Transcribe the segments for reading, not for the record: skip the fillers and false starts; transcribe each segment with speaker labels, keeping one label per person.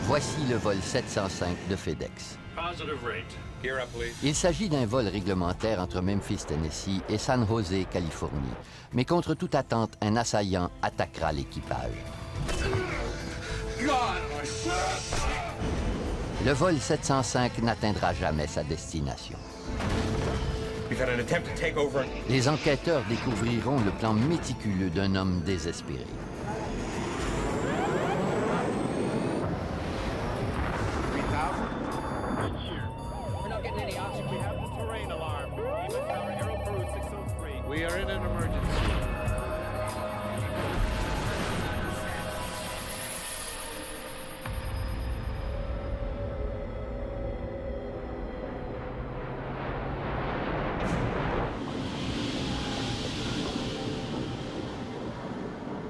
Speaker 1: Voici le vol 705 de FedEx. Il s'agit d'un vol réglementaire entre Memphis, Tennessee et San Jose, Californie. Mais contre toute attente, un assaillant attaquera l'équipage. Le vol 705 n'atteindra jamais sa destination. Les enquêteurs découvriront le plan méticuleux d'un homme désespéré.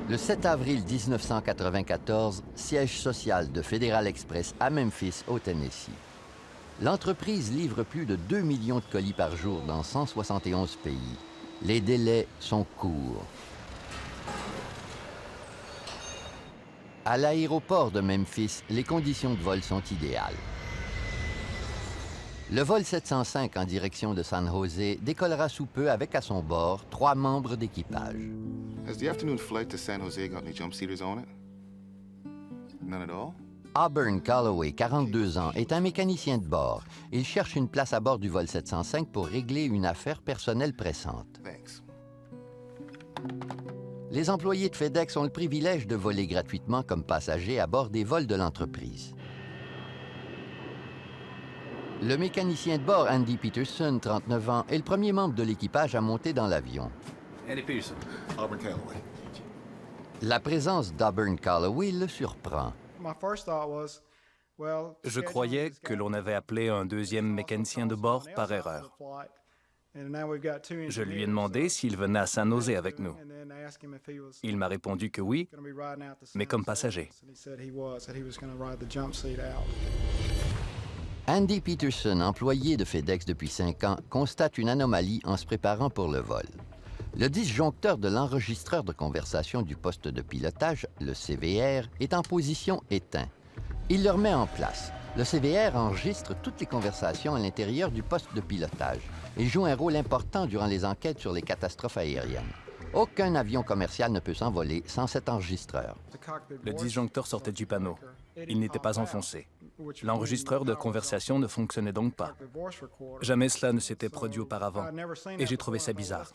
Speaker 1: Le 7 avril 1994, siège social de Federal Express à Memphis, au Tennessee. L'entreprise livre plus de 2 millions de colis par jour dans 171 pays. Les délais sont courts. À l'aéroport de Memphis, les conditions de vol sont idéales. Le vol 705 en direction de San Jose décollera sous peu avec à son bord 3 membres d'équipage.
Speaker 2: Has the afternoon flight to San Jose got any jump seaters on it? None at all?
Speaker 1: Auburn Calloway, 42 ans, est un mécanicien de bord. Il cherche une place à bord du vol 705 pour régler une affaire personnelle pressante.
Speaker 2: Thanks.
Speaker 1: Les employés de FedEx ont le privilège de voler gratuitement comme passagers à bord des vols de l'entreprise. Le mécanicien de bord Andy Peterson, 39 ans, est le premier membre de l'équipage à monter dans l'avion.
Speaker 3: Andy Peterson.
Speaker 2: Auburn Calloway.
Speaker 1: La présence d'Auburn Calloway le surprend.
Speaker 4: Je croyais que l'on avait appelé un deuxième mécanicien de bord par erreur. Je lui ai demandé s'il venait à San Jose avec nous. Il m'a répondu que oui, mais comme passager.
Speaker 1: Andy Peterson, employé de FedEx depuis 5 ans, constate une anomalie en se préparant pour le vol. Le disjoncteur de l'enregistreur de conversation du poste de pilotage, le CVR, est en position éteint. Il le remet en place. Le CVR enregistre toutes les conversations à l'intérieur du poste de pilotage. Il joue un rôle important durant les enquêtes sur les catastrophes aériennes. Aucun avion commercial ne peut s'envoler sans cet enregistreur.
Speaker 4: Le disjoncteur sortait du panneau. Il n'était pas enfoncé. L'enregistreur de conversation ne fonctionnait donc pas. Jamais cela ne s'était produit auparavant, et j'ai trouvé ça bizarre.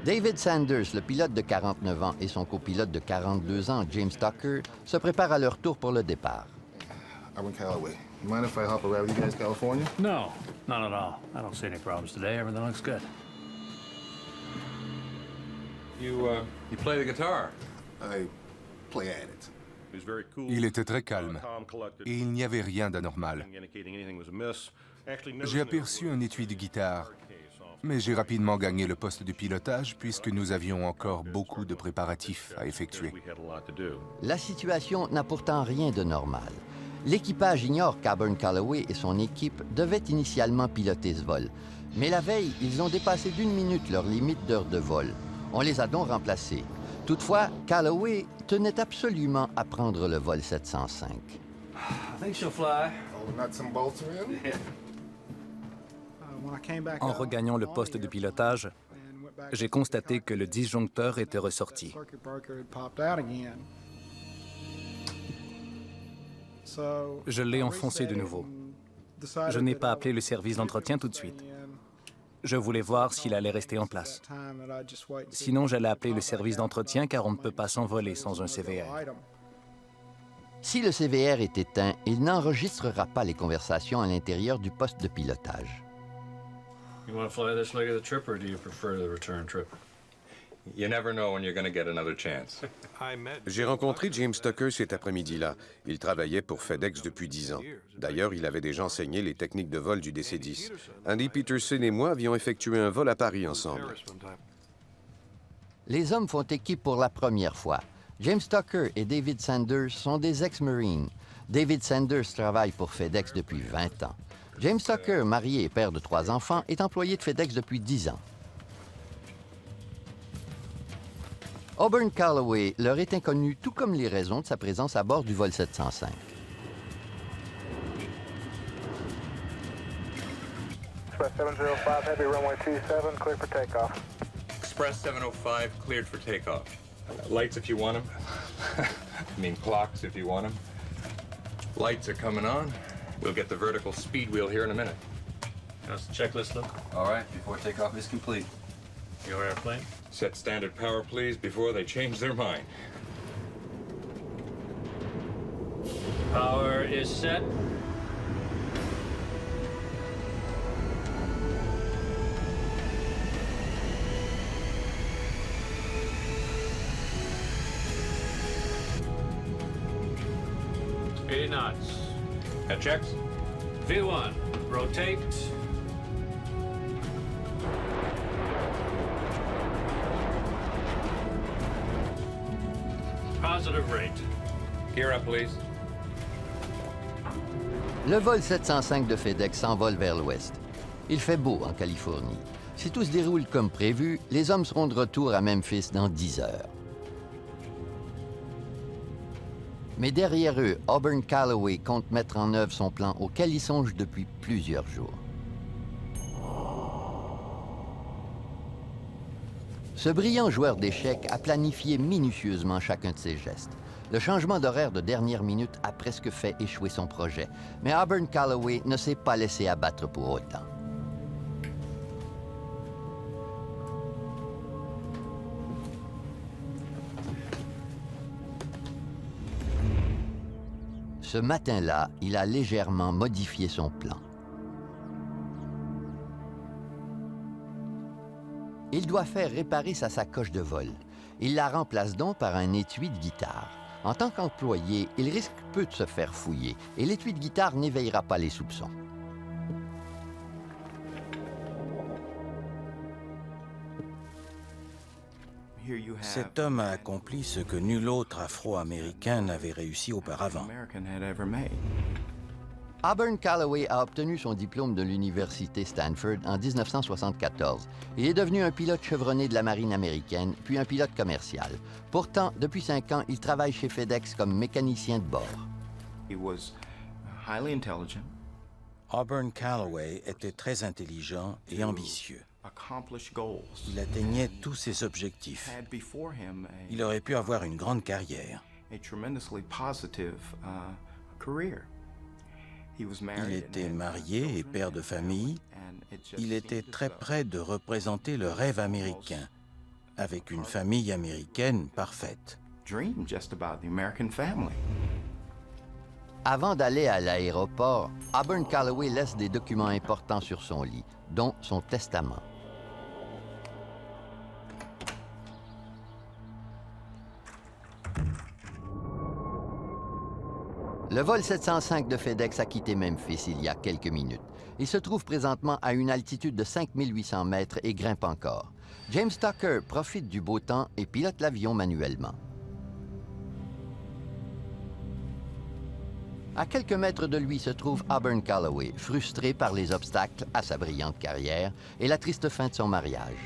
Speaker 1: David Sanders, le pilote de 49 ans, et son copilote de 42 ans, James Tucker, se préparent à leur tour pour le départ.
Speaker 2: Auburn Calloway. You mind if I hop a ride with you guys, California?
Speaker 3: No, not at all. I don't see any problems today. Everything looks good.
Speaker 5: You play the guitar?
Speaker 2: I play at it.
Speaker 6: Il était très calme et il n'y avait rien d'anormal. J'ai aperçu un étui de guitare, mais j'ai rapidement gagné le poste de pilotage puisque nous avions encore beaucoup de préparatifs à effectuer.
Speaker 1: La situation n'a pourtant rien de normal. L'équipage ignore qu'Auburn Calloway et son équipe devaient initialement piloter ce vol. Mais la veille, ils ont dépassé d'1 minute leur limite d'heure de vol. On les a donc remplacés. Toutefois, Calloway tenait absolument à prendre le vol 705.
Speaker 3: I think she'll fly.
Speaker 2: All the nuts and bolts are in?
Speaker 4: En regagnant le poste de pilotage, j'ai constaté que le disjoncteur était ressorti. Je l'ai enfoncé de nouveau. Je n'ai pas appelé le service d'entretien tout de suite. Je voulais voir s'il allait rester en place. Sinon, j'allais appeler le service d'entretien car on ne peut pas s'envoler sans un CVR.
Speaker 1: Si le CVR est éteint, il n'enregistrera pas les conversations à l'intérieur du poste de pilotage.
Speaker 7: You want to fly this leg of the trip, or do you prefer the return trip?
Speaker 5: You never know when you're going to get another chance.
Speaker 8: J'ai rencontré James Tucker cet après-midi-là. Il travaillait pour FedEx depuis 10 ans. D'ailleurs, il avait déjà enseigné les techniques de vol du DC-10. Andy Peterson et moi avions effectué un vol à Paris ensemble.
Speaker 1: Les hommes font équipe pour la première fois. James Tucker et David Sanders sont des ex-Marines. David Sanders travaille pour FedEx depuis 20 ans. James Tucker, marié et père de 3 enfants, est employé de FedEx depuis 10 ans. Auburn Calloway leur est inconnu, tout comme les raisons de sa présence à bord du vol 705.
Speaker 9: Express 705, heavy runway 27, clear for takeoff.
Speaker 5: Express 705 cleared for takeoff. Lights if you want them. I mean clocks if you want them. Lights are coming on. We'll get the vertical speed wheel here in a minute.
Speaker 7: How's the checklist look?
Speaker 10: All right, before takeoff is complete.
Speaker 7: Your airplane?
Speaker 5: Set standard power, please, before they change their mind.
Speaker 7: Power is set. Knots.
Speaker 5: That checks?
Speaker 7: V1, rotate. Positive rate.
Speaker 5: Gear up, please.
Speaker 1: Le vol 705 de FedEx s'envole vers l'ouest. Il fait beau en Californie. Si tout se déroule comme prévu, les hommes seront de retour à Memphis dans 10 heures. Mais derrière eux, Auburn Calloway compte mettre en œuvre son plan auquel il songe depuis plusieurs jours. Ce brillant joueur d'échecs a planifié minutieusement chacun de ses gestes. Le changement d'horaire de dernière minute a presque fait échouer son projet, mais Auburn Calloway ne s'est pas laissé abattre pour autant. Ce matin-là, il a légèrement modifié son plan. Il doit faire réparer sa sacoche de vol. Il la remplace donc par un étui de guitare. En tant qu'employé, il risque peu de se faire fouiller et l'étui de guitare n'éveillera pas les soupçons.
Speaker 11: Cet homme a accompli ce que nul autre Afro-Américain n'avait réussi auparavant.
Speaker 1: Auburn Calloway a obtenu son diplôme de l'université Stanford en 1974. Il est devenu un pilote chevronné de la marine américaine, puis un pilote commercial. Pourtant, depuis 5 ans, il travaille chez FedEx comme mécanicien de bord.
Speaker 11: Auburn Calloway était très intelligent et ambitieux. Il atteignait tous ses objectifs. Il aurait pu avoir une grande carrière. Il était marié et père de famille. Il était très près de représenter le rêve américain, avec une famille américaine parfaite.
Speaker 1: Avant d'aller à l'aéroport, Auburn Calloway laisse des documents importants sur son lit, dont son testament. Le vol 705 de FedEx a quitté Memphis il y a quelques minutes. Il se trouve présentement à une altitude de 5800 mètres et grimpe encore. James Tucker profite du beau temps et pilote l'avion manuellement. À quelques mètres de lui se trouve Auburn Calloway, frustré par les obstacles à sa brillante carrière et la triste fin de son mariage.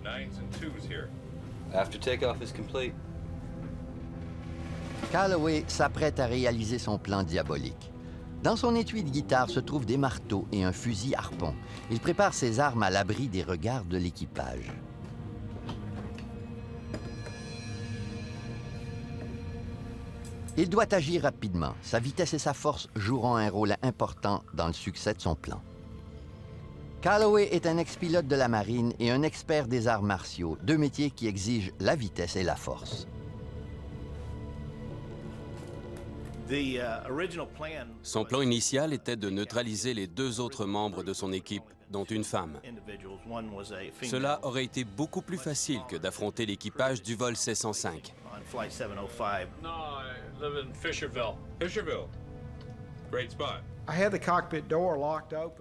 Speaker 5: Nines and twos here.
Speaker 10: After takeoff is complete.
Speaker 1: Calloway s'apprête à réaliser son plan diabolique. Dans son étui de guitare se trouvent des marteaux et un fusil harpon. Il prépare ses armes à l'abri des regards de l'équipage. Il doit agir rapidement. Sa vitesse et sa force joueront un rôle important dans le succès de son plan. Calloway est un ex-pilote de la marine et un expert des arts martiaux, deux métiers qui exigent la vitesse et la force.
Speaker 12: Son plan initial était de neutraliser les 2 autres membres de son équipe, dont une femme. Cela aurait été beaucoup plus facile que d'affronter l'équipage du vol 705.
Speaker 7: No, I live in Fisherville.
Speaker 5: Fisherville. Great spot.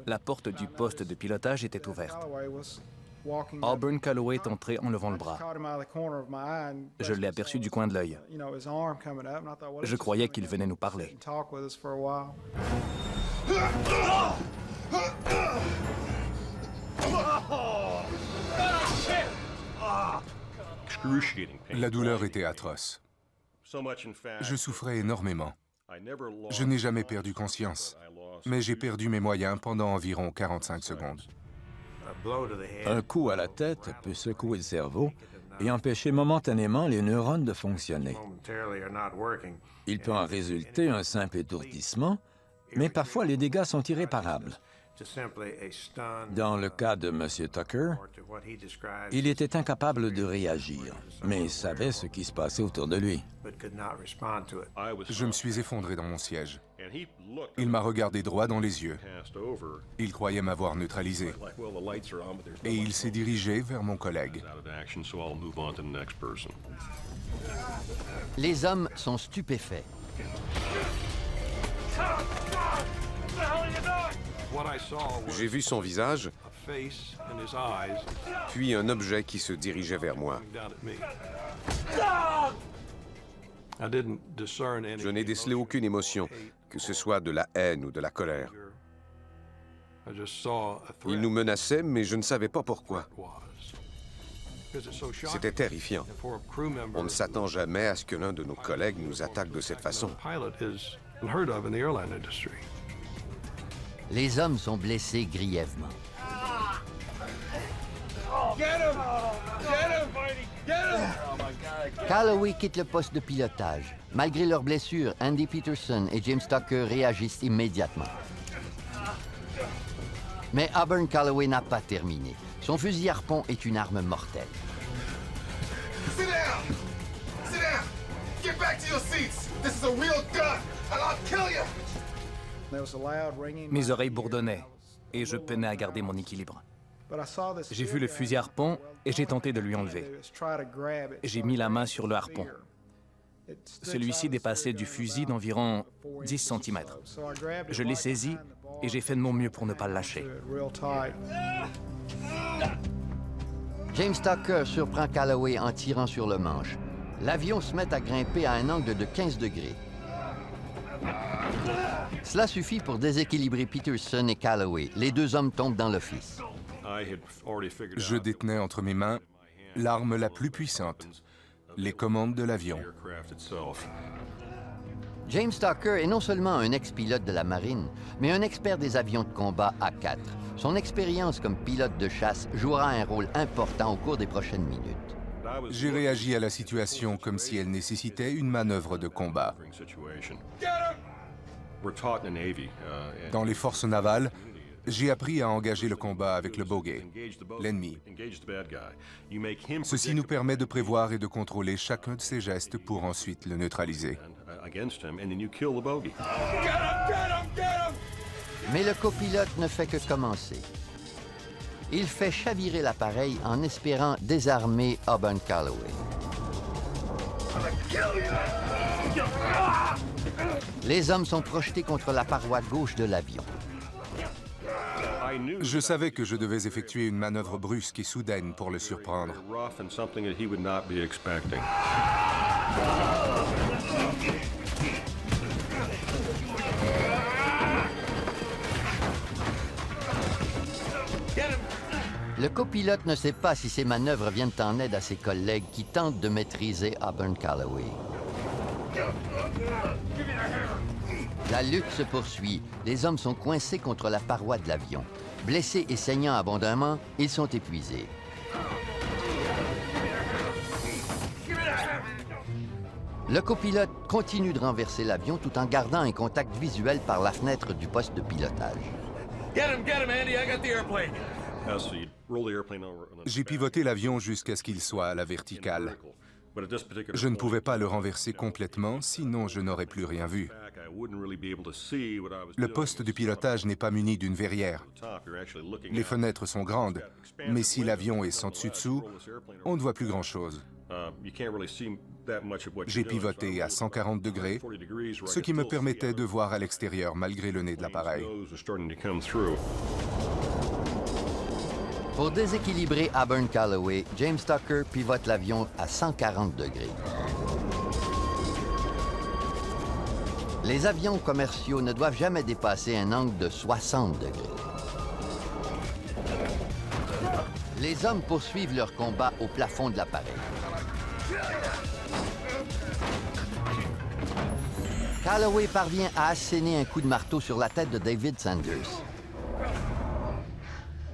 Speaker 4: La porte du poste de pilotage était ouverte. Auburn Calloway est entré en levant le bras. Je l'ai aperçu du coin de l'œil. Je croyais qu'il venait nous parler.
Speaker 7: Oh, shit!
Speaker 6: La douleur était atroce. Je souffrais énormément. Je n'ai jamais perdu conscience, mais j'ai perdu mes moyens pendant environ 45 secondes.
Speaker 13: Un coup à la tête peut secouer le cerveau et empêcher momentanément les neurones de fonctionner. Il peut en résulter un simple étourdissement, mais parfois les dégâts sont irréparables. Dans le cas de M. Tucker, il était incapable de réagir, mais savait ce qui se passait autour de lui.
Speaker 6: Je me suis effondré dans mon siège. Il m'a regardé droit dans les yeux. Il croyait m'avoir neutralisé. Et il s'est dirigé vers mon collègue.
Speaker 1: Les hommes sont stupéfaits.
Speaker 8: J'ai vu son visage, puis un objet qui se dirigeait vers moi. Je n'ai décelé aucune émotion, que ce soit de la haine ou de la colère. Il nous menaçait, mais je ne savais pas pourquoi. C'était terrifiant. On ne s'attend jamais à ce que l'un de nos collègues nous attaque de cette façon.
Speaker 1: Les hommes sont blessés grièvement. Calloway quitte le poste de pilotage. Malgré leurs blessures, Andy Peterson et James Tucker réagissent immédiatement. Mais Auburn Calloway n'a pas terminé. Son fusil harpon est une arme mortelle.
Speaker 14: Sit down! Sit down! Get back to your seats! This is a real gun, and I'll kill you!
Speaker 4: Mes oreilles bourdonnaient et je peinais à garder mon équilibre. J'ai vu le fusil harpon et j'ai tenté de lui enlever. J'ai mis la main sur le harpon. Celui-ci dépassait du fusil d'environ 10 cm. Je l'ai saisi et j'ai fait de mon mieux pour ne pas le lâcher.
Speaker 1: James Tucker surprend Calloway en tirant sur le manche. L'avion se met à grimper à un angle de 15 degrés. Cela suffit pour déséquilibrer Peterson et Calloway. Les deux hommes tombent dans l'office.
Speaker 6: Je détenais entre mes mains l'arme la plus puissante, les commandes de l'avion.
Speaker 1: James Tucker est non seulement un ex-pilote de la marine, mais un expert des avions de combat A4. Son expérience comme pilote de chasse jouera un rôle important au cours des prochaines minutes.
Speaker 6: J'ai réagi à la situation comme si elle nécessitait une manœuvre de combat. Dans les forces navales, j'ai appris à engager le combat avec le bogey, l'ennemi. Ceci nous permet de prévoir et de contrôler chacun de ses gestes pour ensuite le neutraliser.
Speaker 1: Mais le copilote ne fait que commencer. Il fait chavirer l'appareil en espérant désarmer Auburn Calloway. Les hommes sont projetés contre la paroi gauche de l'avion.
Speaker 6: Je savais que je devais effectuer une manœuvre brusque et soudaine pour le surprendre.
Speaker 1: Le copilote ne sait pas si ces manœuvres viennent en aide à ses collègues qui tentent de maîtriser Auburn Calloway. La lutte se poursuit. Les hommes sont coincés contre la paroi de l'avion. Blessés et saignant abondamment, ils sont épuisés. Le copilote continue de renverser l'avion tout en gardant un contact visuel par la fenêtre du poste de pilotage.
Speaker 14: Get him, Andy. I got the airplane.
Speaker 6: J'ai pivoté l'avion jusqu'à ce qu'il soit à la verticale. Je ne pouvais pas le renverser complètement, sinon je n'aurais plus rien vu. Le poste de pilotage n'est pas muni d'une verrière. Les fenêtres sont grandes, mais si l'avion est sans dessus-dessous, on ne voit plus grand-chose. J'ai pivoté à 140 degrés, ce qui me permettait de voir à l'extérieur malgré le nez de l'appareil.
Speaker 1: Pour déséquilibrer Auburn Calloway, James Tucker pivote l'avion à 140 degrés. Les avions commerciaux ne doivent jamais dépasser un angle de 60 degrés. Les hommes poursuivent leur combat au plafond de l'appareil. Calloway parvient à asséner un coup de marteau sur la tête de David Sanders.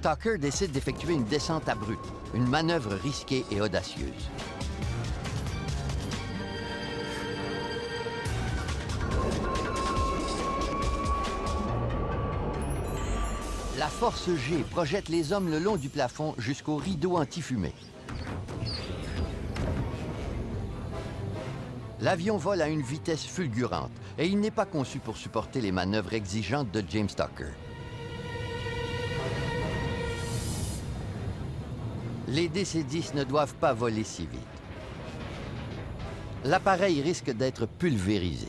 Speaker 1: Tucker décide d'effectuer une descente abrupte, une manœuvre risquée et audacieuse. La force G projette les hommes le long du plafond jusqu'au rideau anti-fumée. L'avion vole à une vitesse fulgurante et il n'est pas conçu pour supporter les manœuvres exigeantes de James Tucker. Les DC-10 ne doivent pas voler si vite. L'appareil risque d'être pulvérisé.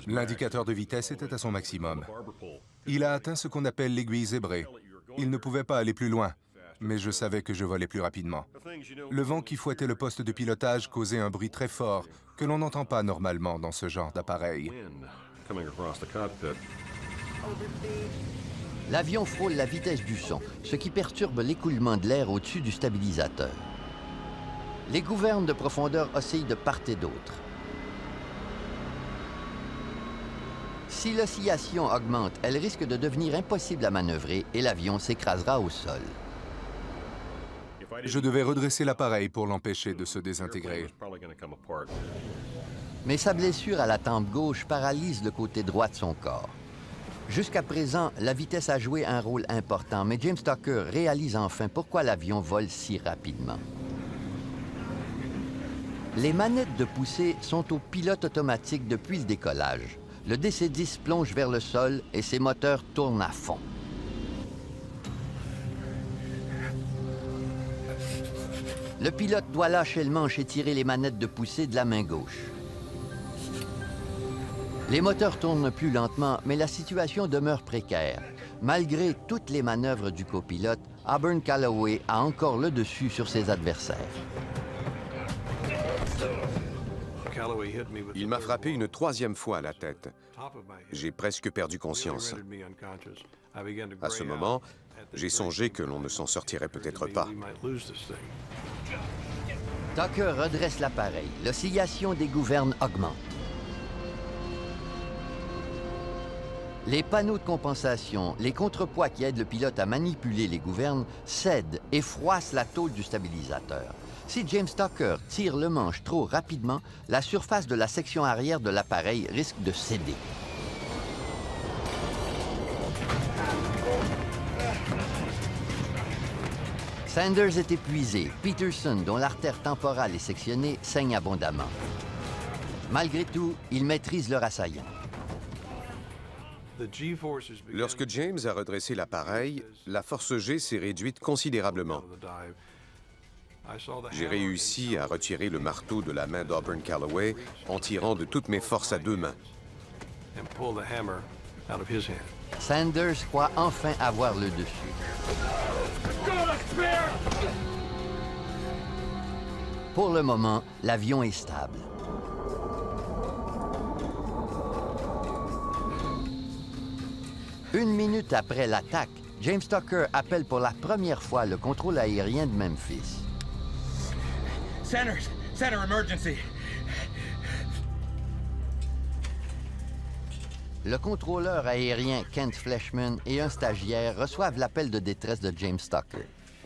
Speaker 6: L'indicateur de vitesse était à son maximum. Il a atteint ce qu'on appelle l'aiguille zébrée. Il ne pouvait pas aller plus loin, mais je savais que je volais plus rapidement. Le vent qui fouettait le poste de pilotage causait un bruit très fort que l'on n'entend pas normalement dans ce genre d'appareil.
Speaker 1: L'avion frôle la vitesse du son, ce qui perturbe l'écoulement de l'air au-dessus du stabilisateur. Les gouvernes de profondeur oscillent de part et d'autre. Si l'oscillation augmente, elle risque de devenir impossible à manœuvrer et l'avion s'écrasera au sol.
Speaker 6: Je devais redresser l'appareil pour l'empêcher de se désintégrer.
Speaker 1: Mais sa blessure à la tempe gauche paralyse le côté droit de son corps. Jusqu'à présent, la vitesse a joué un rôle important, mais James Tucker réalise enfin pourquoi l'avion vole si rapidement. Les manettes de poussée sont au pilote automatique depuis le décollage. Le DC-10 plonge vers le sol et ses moteurs tournent à fond. Le pilote doit lâcher le manche et tirer les manettes de poussée de la main gauche. Les moteurs tournent plus lentement, mais la situation demeure précaire. Malgré toutes les manœuvres du copilote, Auburn Calloway a encore le dessus sur ses adversaires.
Speaker 8: Il m'a frappé une troisième fois à la tête. J'ai presque perdu conscience. À ce moment, j'ai songé que l'on ne s'en sortirait peut-être pas.
Speaker 1: Tucker redresse l'appareil. L'oscillation des gouvernes augmente. Les panneaux de compensation, les contrepoids qui aident le pilote à manipuler les gouvernes, cèdent et froissent la tôle du stabilisateur. Si James Tucker tire le manche trop rapidement, la surface de la section arrière de l'appareil risque de céder. Sanders est épuisé. Peterson, dont l'artère temporale est sectionnée, saigne abondamment. Malgré tout, il maîtrise leur assaillant.
Speaker 8: Lorsque James a redressé l'appareil, la force G s'est réduite considérablement. J'ai réussi à retirer le marteau de la main d'Auburn Calloway en tirant de toutes mes forces à deux mains.
Speaker 1: Sanders croit enfin avoir le dessus. Pour le moment, l'avion est stable. Une minute après l'attaque, James Tucker appelle pour la première fois le contrôle aérien de Memphis.
Speaker 15: Center emergency.
Speaker 1: Le contrôleur aérien Kent Fleshman et un stagiaire reçoivent l'appel de détresse de James Tucker.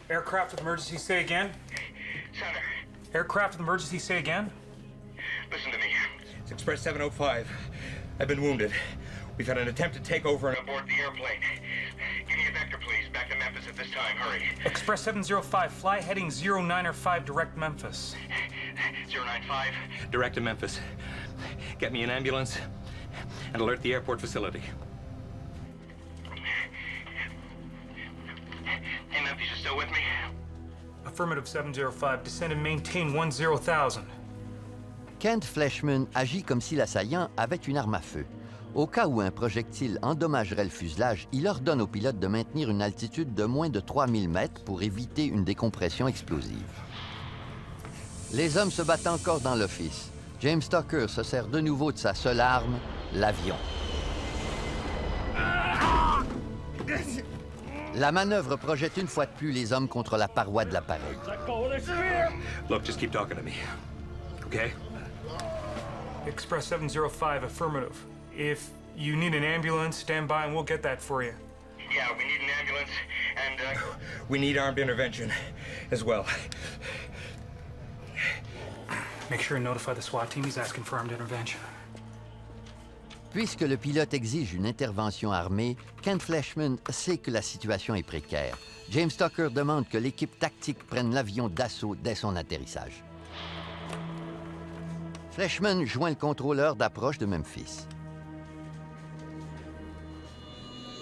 Speaker 16: Aircraft with emergency, say again.
Speaker 9: Center.
Speaker 16: Aircraft with emergency, say again.
Speaker 9: Listen to me.
Speaker 15: It's Express 705. I've been wounded. We've had an attempted takeover and
Speaker 9: Aboard the airplane. Give me a vector, please. Back to Memphis at this time. Hurry.
Speaker 16: Express 705, fly heading 095 direct Memphis.
Speaker 9: 095.
Speaker 15: direct to Memphis. Get me an ambulance and alert the airport facility.
Speaker 9: Hey, Memphis, you still with me?
Speaker 16: Affirmative 705, descend and maintain 10,000.
Speaker 1: Kent Fleshman agit comme si l'assaillant avait une arme à feu. Au cas où un projectile endommagerait le fuselage, il ordonne au pilote de maintenir une altitude de moins de 3000 mètres pour éviter une décompression explosive. Les hommes se battent encore dans l'office. James Tucker se sert de nouveau de sa seule arme, l'avion. La manœuvre projette une fois de plus les hommes contre la paroi de l'appareil.
Speaker 15: Look, just keep talking to me. Okay?
Speaker 16: Express 705, affirmative. If you need an ambulance, stand by and we'll get that for you.
Speaker 15: Yeah, we need an ambulance, and we need armed intervention as well.
Speaker 16: Make sure and notify the SWAT team. He's asking for armed intervention.
Speaker 1: Puisque le pilote exige une intervention armée, Ken Fleshman sait que la situation est précaire. James Tucker demande que l'équipe tactique prenne l'avion d'assaut dès son atterrissage. Fleshman joint le contrôleur d'approche de Memphis.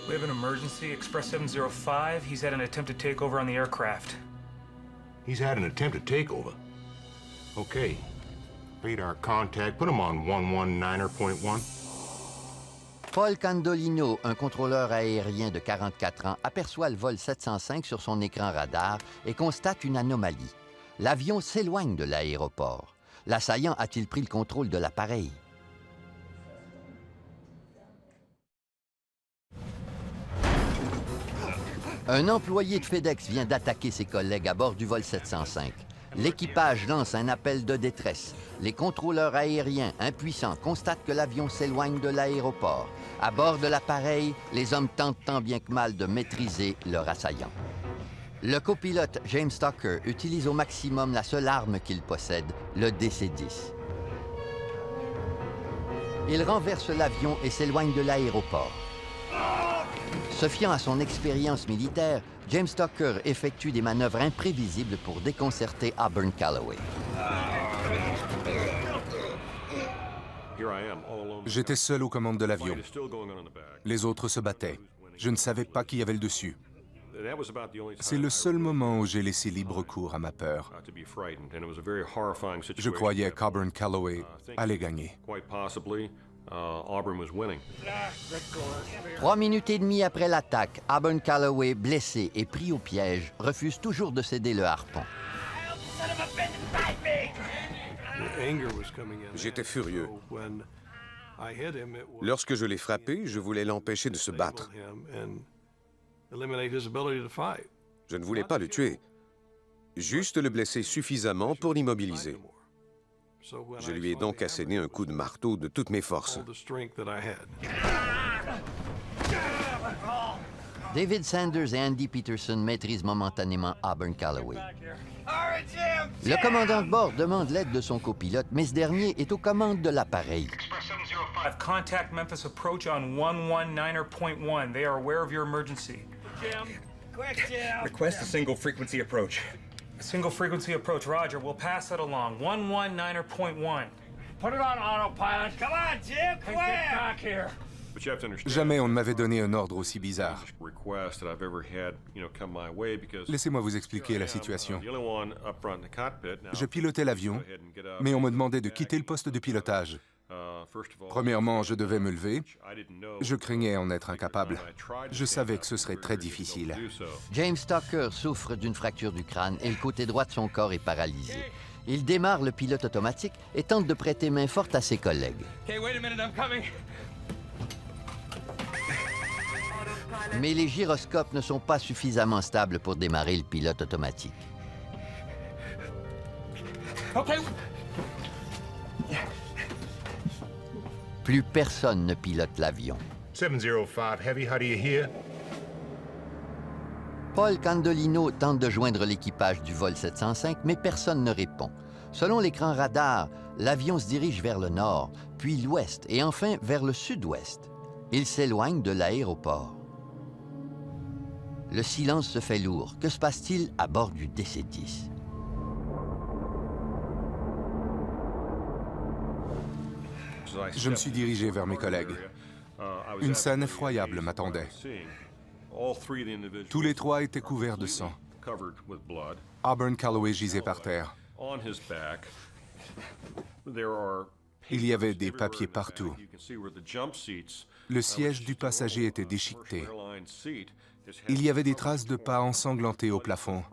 Speaker 16: We have an emergency. Express 705. He's had an attempted takeover on the aircraft.
Speaker 17: He's had an attempted takeover? Okay. Radar contact. Put him on 119.1.
Speaker 1: Paul Candolino, un contrôleur aérien de 44 ans, aperçoit le vol 705 sur son écran radar et constate une anomalie. L'avion s'éloigne de l'aéroport. L'assaillant a-t-il pris le contrôle de l'appareil? Un employé de FedEx vient d'attaquer ses collègues à bord du vol 705. L'équipage lance un appel de détresse. Les contrôleurs aériens, impuissants, constatent que l'avion s'éloigne de l'aéroport. À bord de l'appareil, les hommes tentent tant bien que mal de maîtriser leur assaillant. Le copilote James Tucker utilise au maximum la seule arme qu'il possède, le DC-10. Il renverse l'avion et s'éloigne de l'aéroport. Se fiant à son expérience militaire, James Tucker effectue des manœuvres imprévisibles pour déconcerter Auburn Calloway.
Speaker 6: J'étais seul aux commandes de l'avion. Les autres se battaient. Je ne savais pas qui avait le dessus. C'est le seul moment où j'ai laissé libre cours à ma peur. Je croyais qu'Auburn Calloway allait gagner.
Speaker 1: 3 minutes et demie après l'attaque, Auburn Calloway, blessé et pris au piège, refuse toujours de céder le harpon.
Speaker 8: J'étais furieux. Lorsque je l'ai frappé, je voulais l'empêcher de se battre. Je ne voulais pas le tuer, juste le blesser suffisamment pour l'immobiliser. Je lui ai donc asséné un coup de marteau de toutes mes forces.
Speaker 1: David Sanders et Andy Peterson maîtrisent momentanément Auburn Calloway. Le commandant de bord demande l'aide de son copilote, mais ce dernier est aux commandes de l'appareil.
Speaker 16: I've contact Memphis approach on 119.1. They are aware of your emergency.
Speaker 15: Request a single frequency approach.
Speaker 16: Single frequency approach, roger. We'll pass that along. 119.1.
Speaker 7: Put it on autopilot. Come on, Jim, quick! Get back here.
Speaker 6: Jamais on ne m'avait donné un ordre aussi bizarre. Laissez-moi vous expliquer la situation. Je pilotais l'avion, mais on me demandait de quitter le poste de pilotage. Premièrement, je devais me lever. Je craignais en être incapable. Je savais que ce serait très difficile.
Speaker 1: James Tucker souffre d'une fracture du crâne et le côté droit de son corps est paralysé. Il démarre le pilote automatique et tente de prêter main forte à ses collègues.
Speaker 15: Okay, wait a minute, I'm coming.
Speaker 1: Mais les gyroscopes ne sont pas suffisamment stables pour démarrer le pilote automatique.
Speaker 15: Okay.
Speaker 1: Plus personne ne pilote l'avion.
Speaker 17: 705 Heavy, how do you hear?
Speaker 1: Paul Candolino tente de joindre l'équipage du vol 705, mais personne ne répond. Selon l'écran radar, l'avion se dirige vers le nord, puis l'ouest et enfin vers le sud-ouest. Il s'éloigne de l'aéroport. Le silence se fait lourd. Que se passe-t-il à bord du DC-10?
Speaker 6: Je me suis dirigé vers mes collègues. Une scène effroyable m'attendait. Tous les trois étaient couverts de sang. Auburn Calloway gisait par terre. Il y avait des papiers partout. Le siège du passager était déchiqueté. Il y avait des traces de pas ensanglantés au plafond.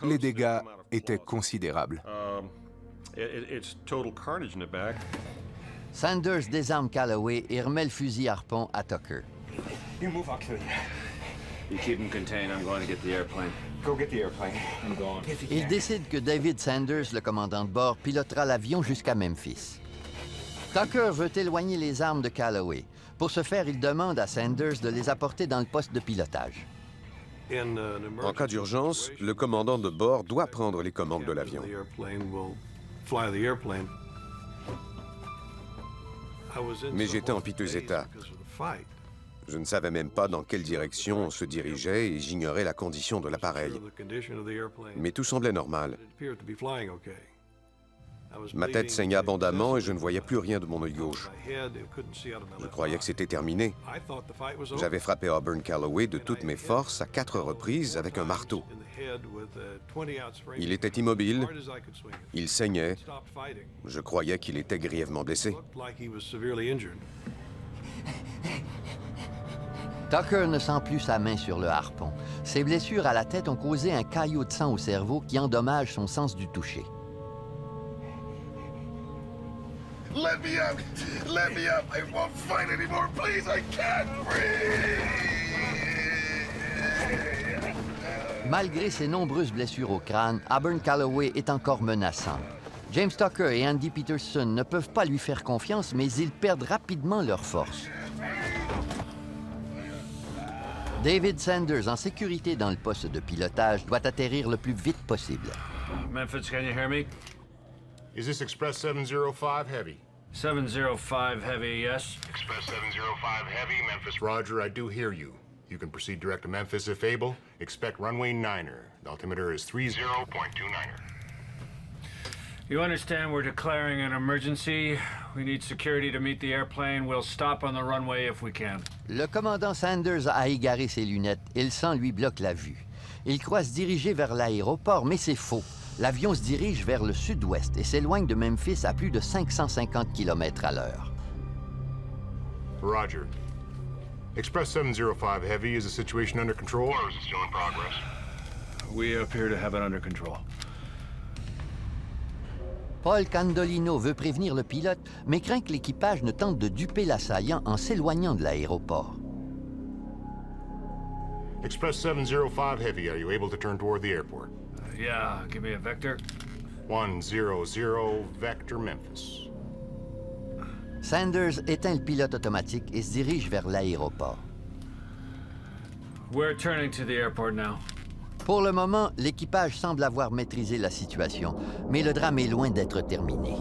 Speaker 6: Les dégâts étaient considérables.
Speaker 1: Sanders désarme Calloway et remet le fusil harpon à Tucker.
Speaker 15: You move, I'll kill you.
Speaker 7: You keep him contained. I'm going to get the airplane.
Speaker 15: Go get the airplane.
Speaker 7: I'm going.
Speaker 1: Il décide que David Sanders, le commandant de bord, pilotera l'avion jusqu'à Memphis. Tucker veut éloigner les armes de Calloway. Pour ce faire, il demande à Sanders de les apporter dans le poste de pilotage.
Speaker 8: En cas d'urgence, le commandant de bord doit prendre les commandes de l'avion. Mais j'étais en piteux état. Je ne savais même pas dans quelle direction on se dirigeait et j'ignorais la condition de l'appareil. Mais tout semblait normal. Ma tête saignait abondamment et je ne voyais plus rien de mon œil gauche. Je croyais que c'était terminé. J'avais frappé Auburn Calloway de toutes mes forces à 4 reprises avec un marteau. Il était immobile, il saignait. Je croyais qu'il était grièvement blessé.
Speaker 1: Tucker ne sent plus sa main sur le harpon. Ses blessures à la tête ont causé un caillot de sang au cerveau qui endommage son sens du toucher.
Speaker 14: Let me up! Let me up! I won't fight anymore! Please, I can't breathe!
Speaker 1: Malgré ses nombreuses blessures au crâne, Auburn Calloway est encore menaçant. James Tucker et Andy Peterson ne peuvent pas lui faire confiance, mais ils perdent rapidement leur force. David Sanders, en sécurité dans le poste de pilotage, doit atterrir le plus vite possible.
Speaker 3: Memphis, can you hear me?
Speaker 17: Is this Express 705 Heavy?
Speaker 3: 705 Heavy, yes.
Speaker 17: Express 705 Heavy, Memphis. Roger, I do hear you. You can proceed direct to Memphis if able. Expect runway 9er. The altimeter is 30.29er.
Speaker 3: You understand we're declaring an emergency. We need security to meet the airplane. We'll stop on the runway if we can.
Speaker 1: Le commandant Sanders a égaré ses lunettes et le sang lui bloque la vue. Il croit se diriger vers l'aéroport, mais c'est faux. L'avion se dirige vers le sud-ouest et s'éloigne de Memphis à plus de 550 km à l'heure.
Speaker 17: Roger. Express 705 Heavy, is the situation under control or is it still in progress?
Speaker 3: We appear to have it under control.
Speaker 1: Paul Candolino veut prévenir le pilote, mais craint que l'équipage ne tente de duper l'assaillant en s'éloignant de l'aéroport.
Speaker 17: Express 705 Heavy, are you able to turn toward the airport?
Speaker 3: Yeah, give me a vector.
Speaker 17: 100 Vector Memphis.
Speaker 1: Sanders éteint le pilote automatique et se dirige vers l'aéroport.
Speaker 3: We're turning to the airport now.
Speaker 1: Pour le moment, l'équipage semble avoir maîtrisé la situation, mais le drame est loin d'être terminé.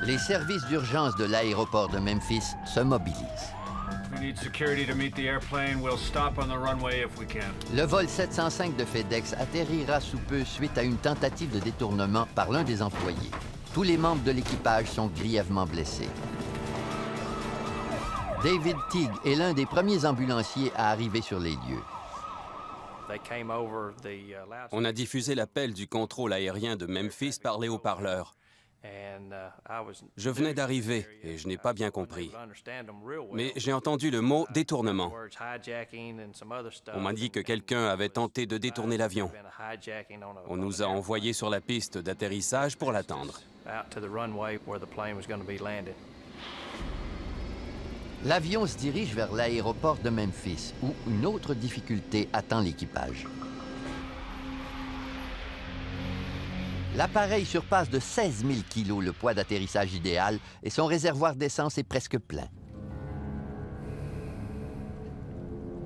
Speaker 1: Les services d'urgence de l'aéroport de Memphis se mobilisent.
Speaker 3: We need security to meet the airplane. We'll stop on the runway if we can.
Speaker 1: Le vol 705 de FedEx atterrira sous peu suite à une tentative de détournement par l'un des employés. Tous les membres de l'équipage sont grièvement blessés. David Teague est l'un des premiers ambulanciers à arriver sur les lieux.
Speaker 12: On a diffusé l'appel du contrôle aérien de Memphis par les haut-parleurs. Je venais d'arriver et je n'ai pas bien compris. Mais j'ai entendu le mot « détournement ». On m'a dit que quelqu'un avait tenté de détourner l'avion. On nous a envoyés sur la piste d'atterrissage pour l'attendre.
Speaker 1: L'avion se dirige vers l'aéroport de Memphis, où une autre difficulté attend l'équipage. L'appareil surpasse de 16 000 kilos le poids d'atterrissage idéal et son réservoir d'essence est presque plein.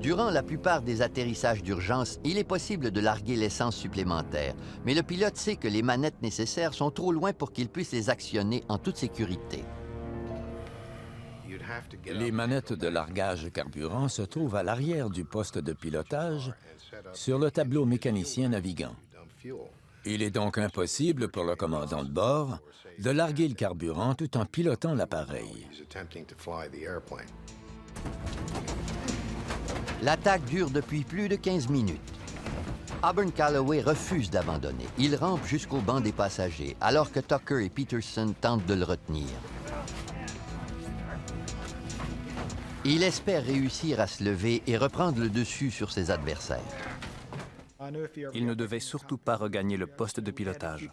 Speaker 1: Durant la plupart des atterrissages d'urgence, il est possible de larguer l'essence supplémentaire, mais le pilote sait que les manettes nécessaires sont trop loin pour qu'il puisse les actionner en toute sécurité.
Speaker 13: Les manettes de largage carburant se trouvent à l'arrière du poste de pilotage, sur le tableau mécanicien navigant. Il est donc impossible pour le commandant de bord de larguer le carburant tout en pilotant l'appareil.
Speaker 1: L'attaque dure depuis plus de 15 minutes. Auburn Calloway refuse d'abandonner. Il rampe jusqu'au banc des passagers, alors que Tucker et Peterson tentent de le retenir. Il espère réussir à se lever et reprendre le dessus sur ses adversaires.
Speaker 4: Il ne devait surtout pas regagner le poste de pilotage.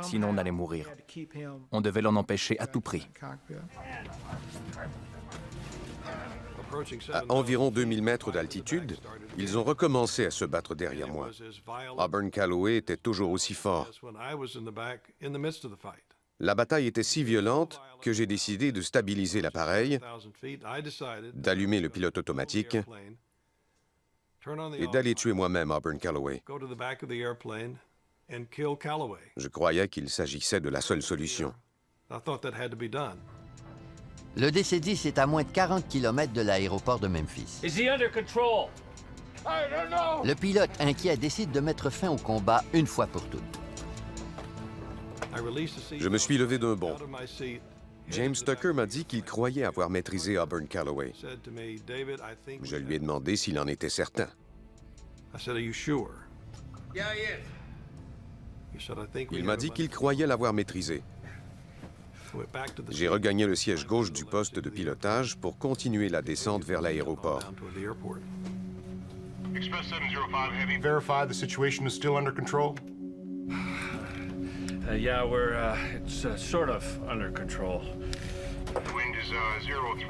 Speaker 4: sinon on allait mourir. On devait l'en empêcher à tout prix.
Speaker 8: À environ 2000 mètres d'altitude, ils ont recommencé à se battre derrière moi. Auburn Calloway était toujours aussi fort. La bataille était si violente que j'ai décidé de stabiliser l'appareil, d'allumer le pilote automatique et d'aller tuer moi-même Auburn Calloway. Je croyais qu'il s'agissait de la seule solution.
Speaker 1: Le DC-10 est à moins de 40 km de l'aéroport de Memphis. Le pilote inquiet décide de mettre fin au combat une fois pour toutes.
Speaker 8: Je me suis levé d'un bond. James Tucker m'a dit qu'il croyait avoir maîtrisé Auburn Calloway. Je lui ai demandé s'il en était certain. Il m'a dit qu'il croyait l'avoir maîtrisé. J'ai regagné le siège gauche du poste de pilotage pour continuer la descente vers l'aéroport.
Speaker 17: Express 705 Heavy, verify the situation is still under control?
Speaker 3: Yeah, it's sort of under control.
Speaker 17: The wind is 030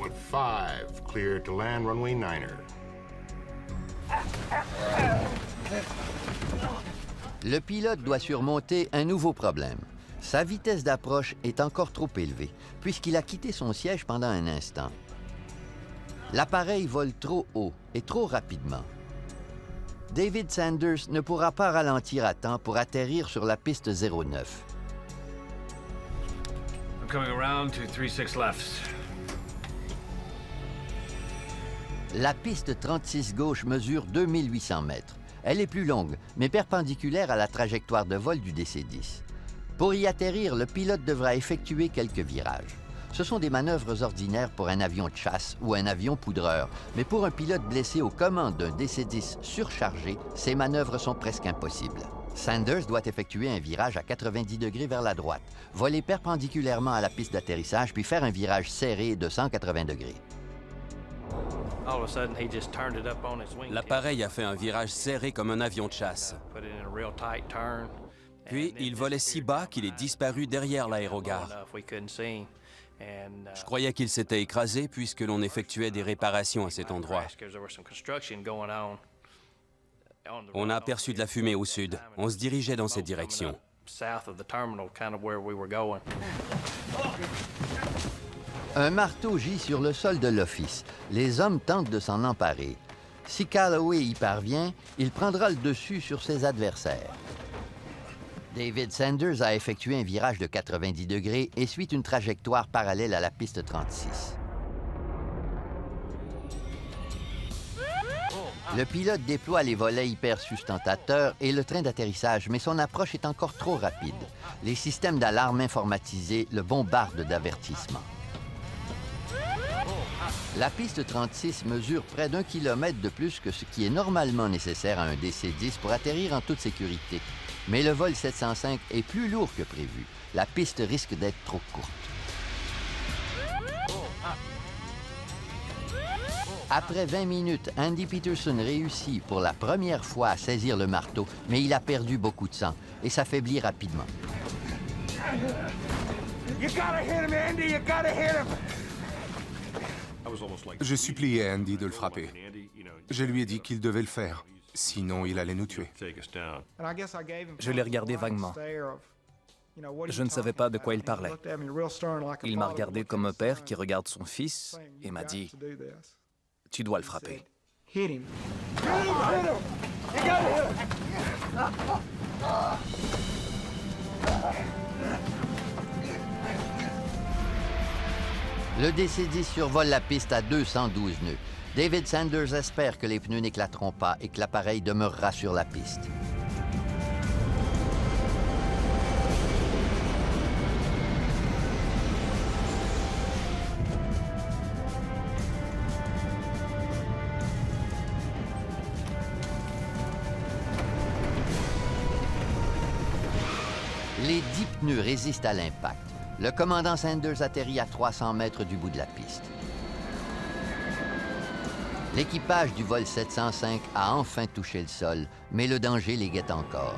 Speaker 17: with 5, cleared to land runway 9er.
Speaker 1: Le pilote doit surmonter un nouveau problème. Sa vitesse d'approche est encore trop élevée, puisqu'il a quitté son siège pendant un instant. L'appareil vole trop haut et trop rapidement. David Sanders ne pourra pas ralentir à temps pour atterrir sur la piste 09.
Speaker 3: I'm coming around to 36 left.
Speaker 1: La piste 36 gauche mesure 2800 mètres. Elle est plus longue, mais perpendiculaire à la trajectoire de vol du DC-10. Pour y atterrir, le pilote devra effectuer quelques virages. Ce sont des manœuvres ordinaires pour un avion de chasse ou un avion poudreur, mais pour un pilote blessé aux commandes d'un DC-10 surchargé, ces manœuvres sont presque impossibles. Sanders doit effectuer un virage à 90 degrés vers la droite, voler perpendiculairement à la piste d'atterrissage, puis faire un virage serré de 180 degrés.
Speaker 12: L'appareil a fait un virage serré comme un avion de chasse. Puis, il volait si bas qu'il est disparu derrière l'aérogare. Je croyais qu'il s'était écrasé puisque l'on effectuait des réparations à cet endroit. On a aperçu de la fumée au sud. On se dirigeait dans cette direction.
Speaker 1: Un marteau gît sur le sol de l'office. Les hommes tentent de s'en emparer. Si Calloway y parvient, il prendra le dessus sur ses adversaires. David Sanders a effectué un virage de 90 degrés et suit une trajectoire parallèle à la piste 36. Le pilote déploie les volets hypersustentateurs et le train d'atterrissage, mais son approche est encore trop rapide. Les systèmes d'alarme informatisés le bombardent d'avertissements. La piste 36 mesure près d'1 kilomètre de plus que ce qui est normalement nécessaire à un DC-10 pour atterrir en toute sécurité. Mais le vol 705 est plus lourd que prévu. La piste risque d'être trop courte. Après 20 minutes, Andy Peterson réussit pour la première fois à saisir le marteau, mais il a perdu beaucoup de sang et s'affaiblit rapidement.
Speaker 6: Je suppliais Andy de le frapper. Je lui ai dit qu'il devait le faire. Sinon, il allait nous tuer.
Speaker 4: Je l'ai regardé vaguement. Je ne savais pas de quoi il parlait. Il m'a regardé comme un père qui regarde son fils et m'a dit « Tu dois le frapper. »
Speaker 1: Le DC-10 survole la piste à 212 nœuds. David Sanders espère que les pneus n'éclateront pas et que l'appareil demeurera sur la piste. Les 10 pneus résistent à l'impact. Le commandant Sanders atterrit à 300 mètres du bout de la piste. L'équipage du vol 705 a enfin touché le sol, mais le danger les guette encore.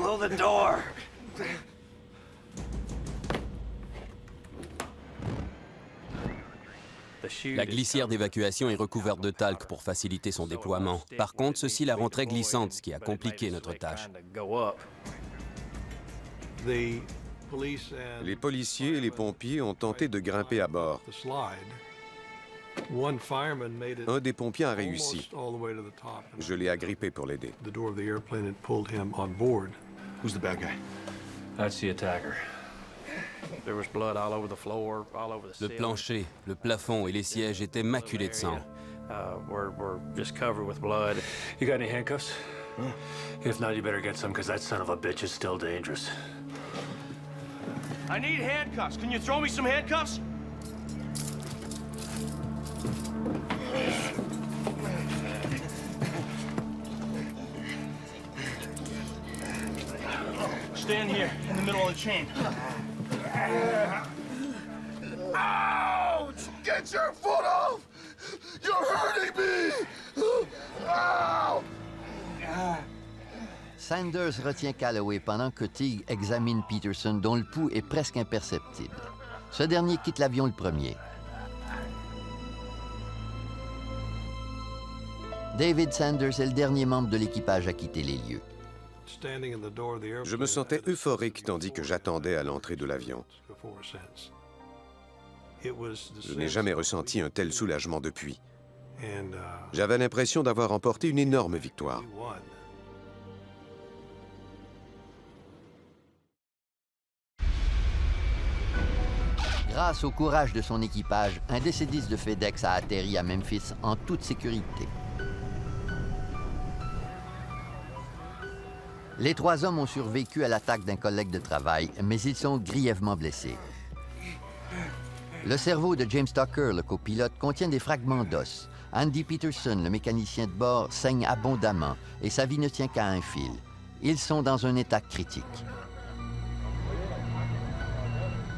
Speaker 18: Blow the door!
Speaker 12: La glissière d'évacuation est recouverte de talc pour faciliter son déploiement. Par contre, ceci la rend très glissante, ce qui a compliqué notre tâche.
Speaker 8: Les policiers et les pompiers ont tenté de grimper à bord. Un des pompiers a réussi. Je l'ai agrippé pour l'aider.
Speaker 7: Who's the bad guy? That's the attacker.
Speaker 12: Le plancher, le plafond et les sièges étaient maculés de sang.
Speaker 3: You got any handcuffs? If not, you better get some, because that son of a bitch is still dangerous.
Speaker 18: I need handcuffs. Can you throw me some handcuffs? Stand here in the middle of the chain.
Speaker 14: Ouch! Get your foot off! You're hurting me! Ow!
Speaker 1: Sanders retient Calloway pendant que Teague examine Peterson, dont le pouls est presque imperceptible. Ce dernier quitte l'avion le premier. David Sanders est le dernier membre de l'équipage à quitter les lieux.
Speaker 8: Je me sentais euphorique tandis que j'attendais à l'entrée de l'avion. Je n'ai jamais ressenti un tel soulagement depuis. J'avais l'impression d'avoir remporté une énorme victoire.
Speaker 1: Grâce au courage de son équipage, un DC-10 de FedEx a atterri à Memphis en toute sécurité. Les 3 hommes ont survécu à l'attaque d'un collègue de travail, mais ils sont grièvement blessés. Le cerveau de James Tucker, le copilote, contient des fragments d'os. Andy Peterson, le mécanicien de bord, saigne abondamment et sa vie ne tient qu'à un fil. Ils sont dans un état critique.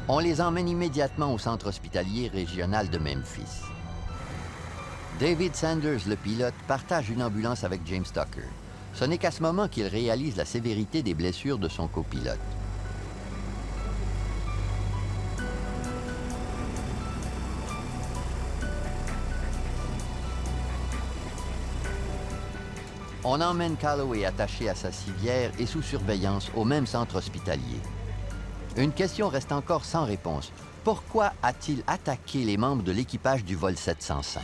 Speaker 1: On les emmène immédiatement au centre hospitalier régional de Memphis. David Sanders, le pilote, partage une ambulance avec James Tucker. Ce n'est qu'à ce moment qu'il réalise la sévérité des blessures de son copilote. On emmène Calloway attaché à sa civière et sous surveillance au même centre hospitalier. Une question reste encore sans réponse. Pourquoi a-t-il attaqué les membres de l'équipage du vol 705?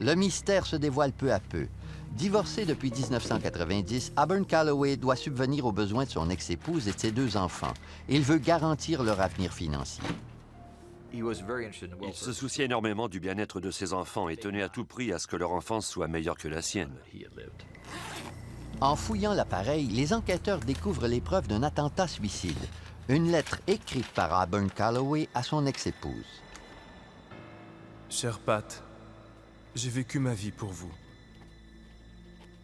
Speaker 1: Le mystère se dévoile peu à peu. Divorcé depuis 1990, Auburn Calloway doit subvenir aux besoins de son ex-épouse et de ses 2 enfants. Il veut garantir leur avenir financier.
Speaker 19: Il se souciait énormément du bien-être de ses enfants et tenait à tout prix à ce que leur enfance soit meilleure que la sienne.
Speaker 1: En fouillant l'appareil, les enquêteurs découvrent les preuves d'un attentat suicide. Une lettre écrite par Auburn Calloway à son ex-épouse.
Speaker 20: Cher Pat, j'ai vécu ma vie pour vous.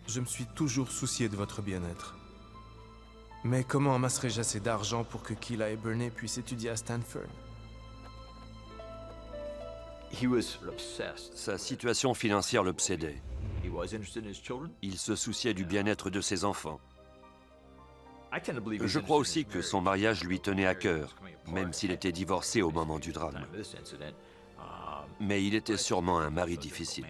Speaker 20: Je me suis toujours soucié de votre bien-être. Mais comment amasserai-je assez d'argent pour que Keila et Burney puissent étudier à Stanford?
Speaker 19: Sa situation financière l'obsédait. Il se souciait du bien-être de ses enfants. Je crois aussi que son mariage lui tenait à cœur, même s'il était divorcé au moment du drame. Mais il était sûrement un mari difficile.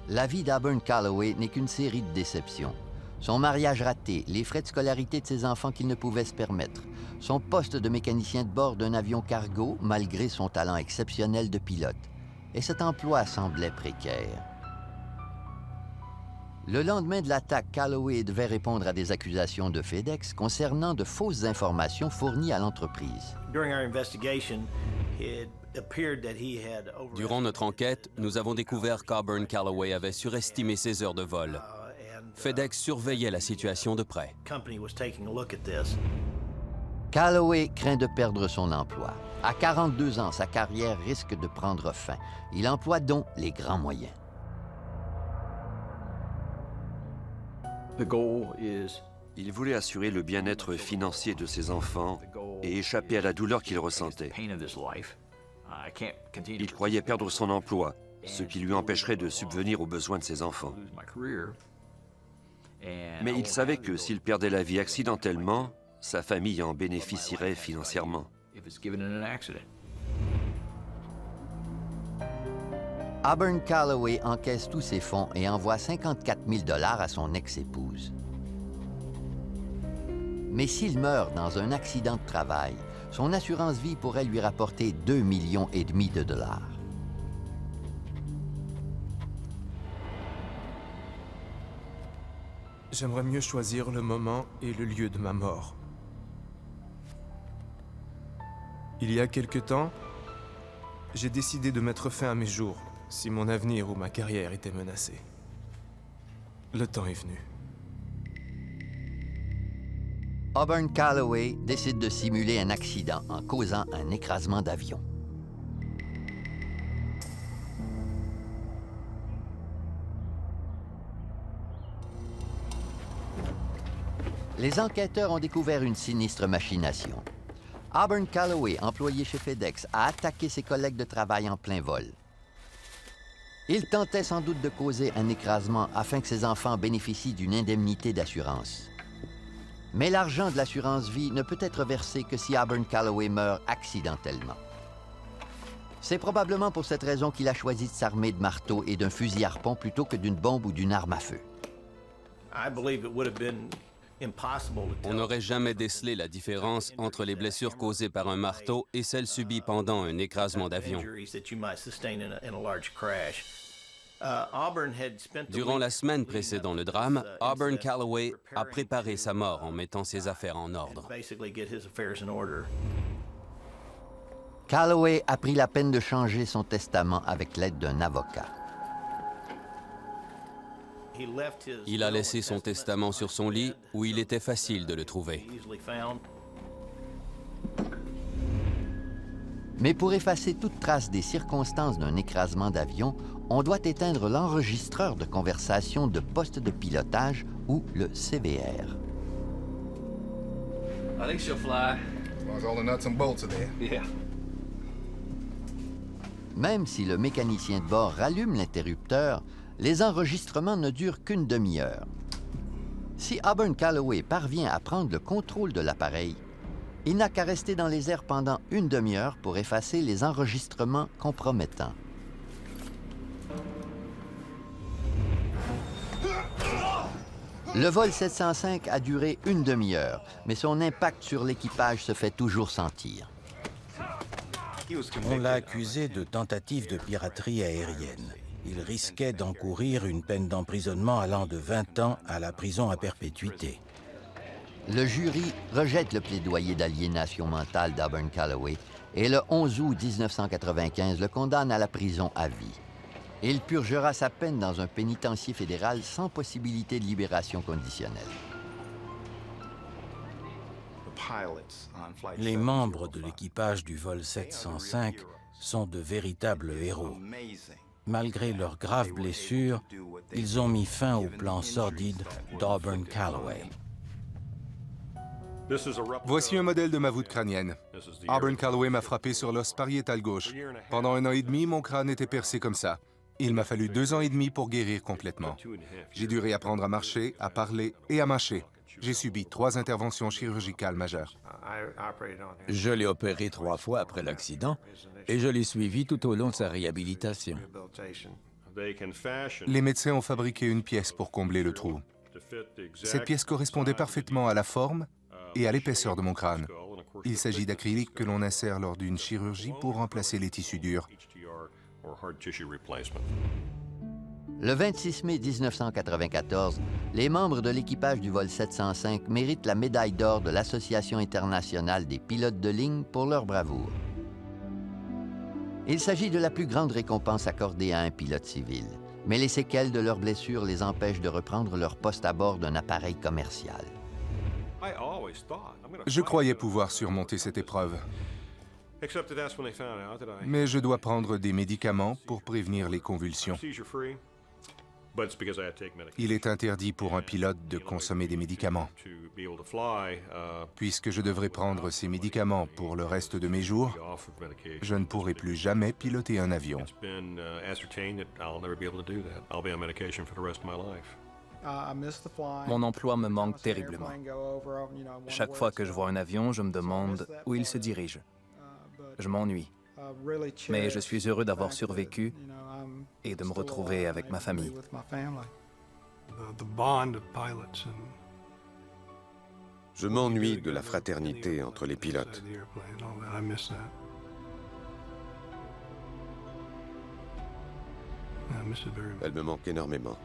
Speaker 1: La vie d'Auburn Calloway n'est qu'une série de déceptions. Son mariage raté, les frais de scolarité de ses enfants qu'il ne pouvait se permettre, son poste de mécanicien de bord d'un avion cargo malgré son talent exceptionnel de pilote. Et cet emploi semblait précaire. Le lendemain de l'attaque, Calloway devait répondre à des accusations de FedEx concernant de fausses informations fournies à l'entreprise.
Speaker 12: Durant notre enquête, nous avons découvert qu'Auburn Calloway avait surestimé ses heures de vol. FedEx surveillait la situation de près.
Speaker 1: Calloway craint de perdre son emploi. À 42 ans, sa carrière risque de prendre fin. Il emploie donc les grands moyens.
Speaker 19: Il voulait assurer le bien-être financier de ses enfants et échapper à la douleur qu'il ressentait. Il croyait perdre son emploi, ce qui lui empêcherait de subvenir aux besoins de ses enfants. Mais il savait que s'il perdait la vie accidentellement, sa famille en bénéficierait financièrement.
Speaker 1: Auburn Calloway encaisse tous ses fonds et envoie 54 000 $ à son ex-épouse. Mais s'il meurt dans un accident de travail, son assurance vie pourrait lui rapporter 2,5 millions de dollars.
Speaker 20: J'aimerais mieux choisir le moment et le lieu de ma mort. Il y a quelque temps, j'ai décidé de mettre fin à mes jours si mon avenir ou ma carrière était menacé. Le temps est venu.
Speaker 1: Auburn Calloway décide de simuler un accident en causant un écrasement d'avion. Les enquêteurs ont découvert une sinistre machination. Auburn Calloway, employé chez FedEx, a attaqué ses collègues de travail en plein vol. Il tentait sans doute de causer un écrasement afin que ses enfants bénéficient d'une indemnité d'assurance. Mais l'argent de l'assurance vie ne peut être versé que si Auburn Calloway meurt accidentellement. C'est probablement pour cette raison qu'il a choisi de s'armer de marteau et d'un fusil harpon plutôt que d'une bombe ou d'une arme à feu.
Speaker 12: On n'aurait jamais décelé la différence entre les blessures causées par un marteau et celles subies pendant un écrasement d'avion. Durant la semaine précédant le drame, Auburn Calloway a préparé sa mort en mettant ses affaires en ordre.
Speaker 1: Calloway a pris la peine de changer son testament avec l'aide d'un avocat.
Speaker 12: Il a laissé son testament sur son lit où il était facile de le trouver.
Speaker 1: Mais pour effacer toute trace des circonstances d'un écrasement d'avion, on doit éteindre l'enregistreur de conversation de poste de pilotage ou le CVR.
Speaker 10: I think she'll fly.
Speaker 2: As long as all the nuts and bolts are there.
Speaker 10: Yeah.
Speaker 1: Même si le mécanicien de bord rallume l'interrupteur, les enregistrements ne durent qu'une demi-heure. Si Auburn Calloway parvient à prendre le contrôle de l'appareil, il n'a qu'à rester dans les airs pendant une demi-heure pour effacer les enregistrements compromettants. Le vol 705 a duré une demi-heure, mais son impact sur l'équipage se fait toujours sentir.
Speaker 11: On l'a accusé de tentative de piraterie aérienne. Il risquait d'encourir une peine d'emprisonnement allant de 20 ans à la prison à perpétuité.
Speaker 1: Le jury rejette le plaidoyer d'aliénation mentale d'Auburn Calloway et le 11 août 1995 le condamne à la prison à vie. Il purgera sa peine dans un pénitencier fédéral sans possibilité de libération conditionnelle.
Speaker 11: Les membres de l'équipage du vol 705 sont de véritables héros. Malgré leurs graves blessures, ils ont mis fin au plan sordide d'Auburn Calloway.
Speaker 6: Voici un modèle de ma voûte crânienne. Auburn Calloway m'a frappé sur l'os pariétal gauche. Pendant 1 an et demi, mon crâne était percé comme ça. Il m'a fallu 2 ans et demi pour guérir complètement. J'ai dû réapprendre à marcher, à parler et à mâcher. J'ai subi 3 interventions chirurgicales majeures.
Speaker 13: Je l'ai opéré 3 fois après l'accident et je l'ai suivi tout au long de sa réhabilitation.
Speaker 6: Les médecins ont fabriqué une pièce pour combler le trou. Cette pièce correspondait parfaitement à la forme et à l'épaisseur de mon crâne. Il s'agit d'acrylique que l'on insère lors d'une chirurgie pour remplacer les tissus durs.
Speaker 1: Le 26 mai 1994, les membres de l'équipage du vol 705 méritent la médaille d'or de l'Association internationale des pilotes de ligne pour leur bravoure. Il s'agit de la plus grande récompense accordée à un pilote civil, mais les séquelles de leurs blessures les empêchent de reprendre leur poste à bord d'un appareil commercial.
Speaker 6: Je croyais pouvoir surmonter cette épreuve. Mais je dois prendre des médicaments pour prévenir les convulsions. Il est interdit pour un pilote de consommer des médicaments. Puisque je devrais prendre ces médicaments pour le reste de mes jours, je ne pourrai plus jamais piloter un avion.
Speaker 4: Mon emploi me manque terriblement. Chaque fois que je vois un avion, je me demande où il se dirige. Je m'ennuie. Mais je suis heureux d'avoir survécu et de me retrouver avec ma famille.
Speaker 8: Je m'ennuie de la fraternité entre les pilotes. Elle me manque énormément.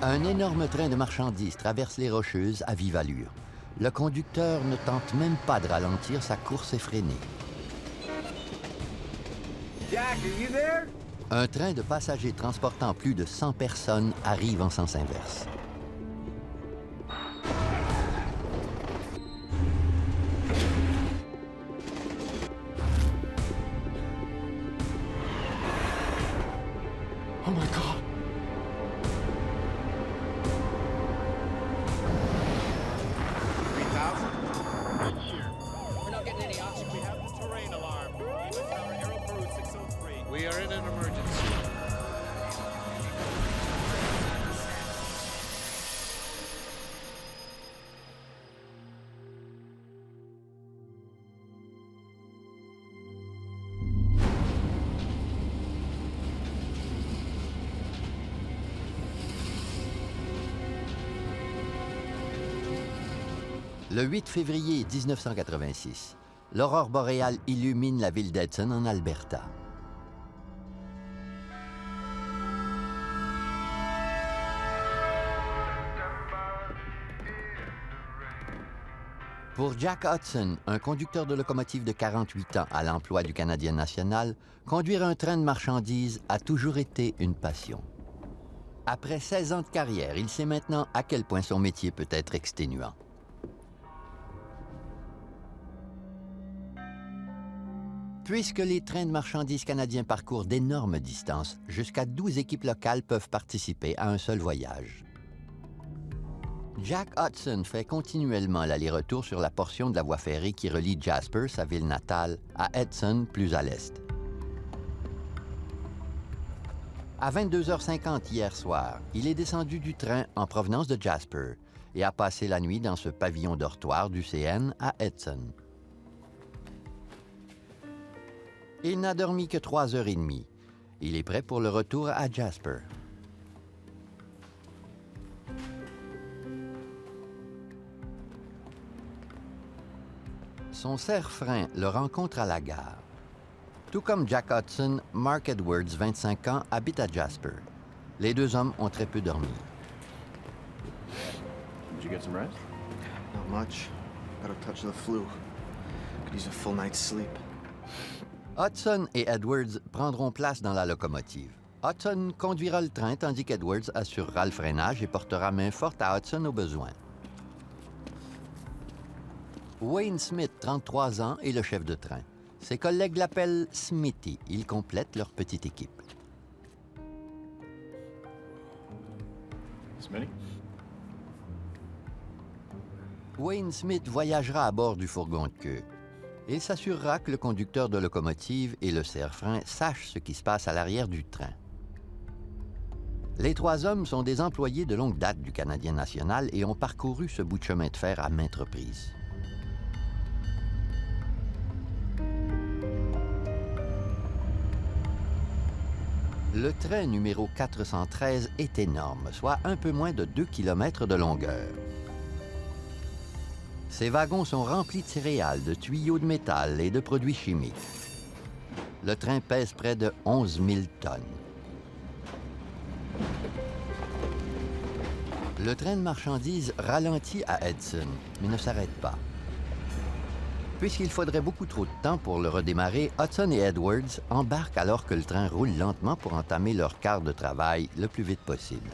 Speaker 1: Un énorme train de marchandises traverse les Rocheuses à vive allure. Le conducteur ne tente même pas de ralentir sa course effrénée.
Speaker 14: Jack, are you there?
Speaker 1: Un train de passagers transportant plus de 100 personnes arrive en sens inverse.
Speaker 14: Oh my God. We're not getting any oxygen. We have the terrain alarm. Even Tower, Aero Peru 603. We are in an emergency.
Speaker 1: Le 8 février 1986, l'aurore boréale illumine la ville d'Edson en Alberta. Pour Jack Hudson, un conducteur de locomotive de 48 ans à l'emploi du Canadien national, conduire un train de marchandises a toujours été une passion. Après 16 ans de carrière, il sait maintenant à quel point son métier peut être exténuant. Puisque les trains de marchandises canadiens parcourent d'énormes distances, jusqu'à 12 équipes locales peuvent participer à un seul voyage. Jack Hudson fait continuellement l'aller-retour sur la portion de la voie ferrée qui relie Jasper, sa ville natale, à Edson, plus à l'est. À 22h50 hier soir, il est descendu du train en provenance de Jasper et a passé la nuit dans ce pavillon dortoir du CN à Edson. Il n'a dormi que 3h30. Il est prêt pour le retour à Jasper. Son serre-frein le rencontre à la gare. Tout comme Jack Hudson, Mark Edwards, 25 ans, habite à Jasper. Les deux hommes ont très peu dormi.
Speaker 2: Did you get some rest?
Speaker 21: Not much. Got a touch of the flu. Could use a full night's sleep.
Speaker 1: Hudson et Edwards prendront place dans la locomotive. Hudson conduira le train tandis qu'Edwards assurera le freinage et portera main forte à Hudson au besoin. Wayne Smith, 33 ans, est le chef de train. Ses collègues l'appellent Smithy. Ils complètent leur petite équipe.
Speaker 2: Smitty?
Speaker 1: Wayne Smith voyagera à bord du fourgon de queue. Il s'assurera que le conducteur de locomotive et le serre-frein sachent ce qui se passe à l'arrière du train. Les trois hommes sont des employés de longue date du Canadien national et ont parcouru ce bout de chemin de fer à maintes reprises. Le train numéro 413 est énorme, soit un peu moins de 2 km de longueur. Ces wagons sont remplis de céréales, de tuyaux de métal et de produits chimiques. Le train pèse près de 11 000 tonnes. Le train de marchandises ralentit à Edson, mais ne s'arrête pas. Puisqu'il faudrait beaucoup trop de temps pour le redémarrer, Hudson et Edwards embarquent alors que le train roule lentement pour entamer leur quart de travail le plus vite possible.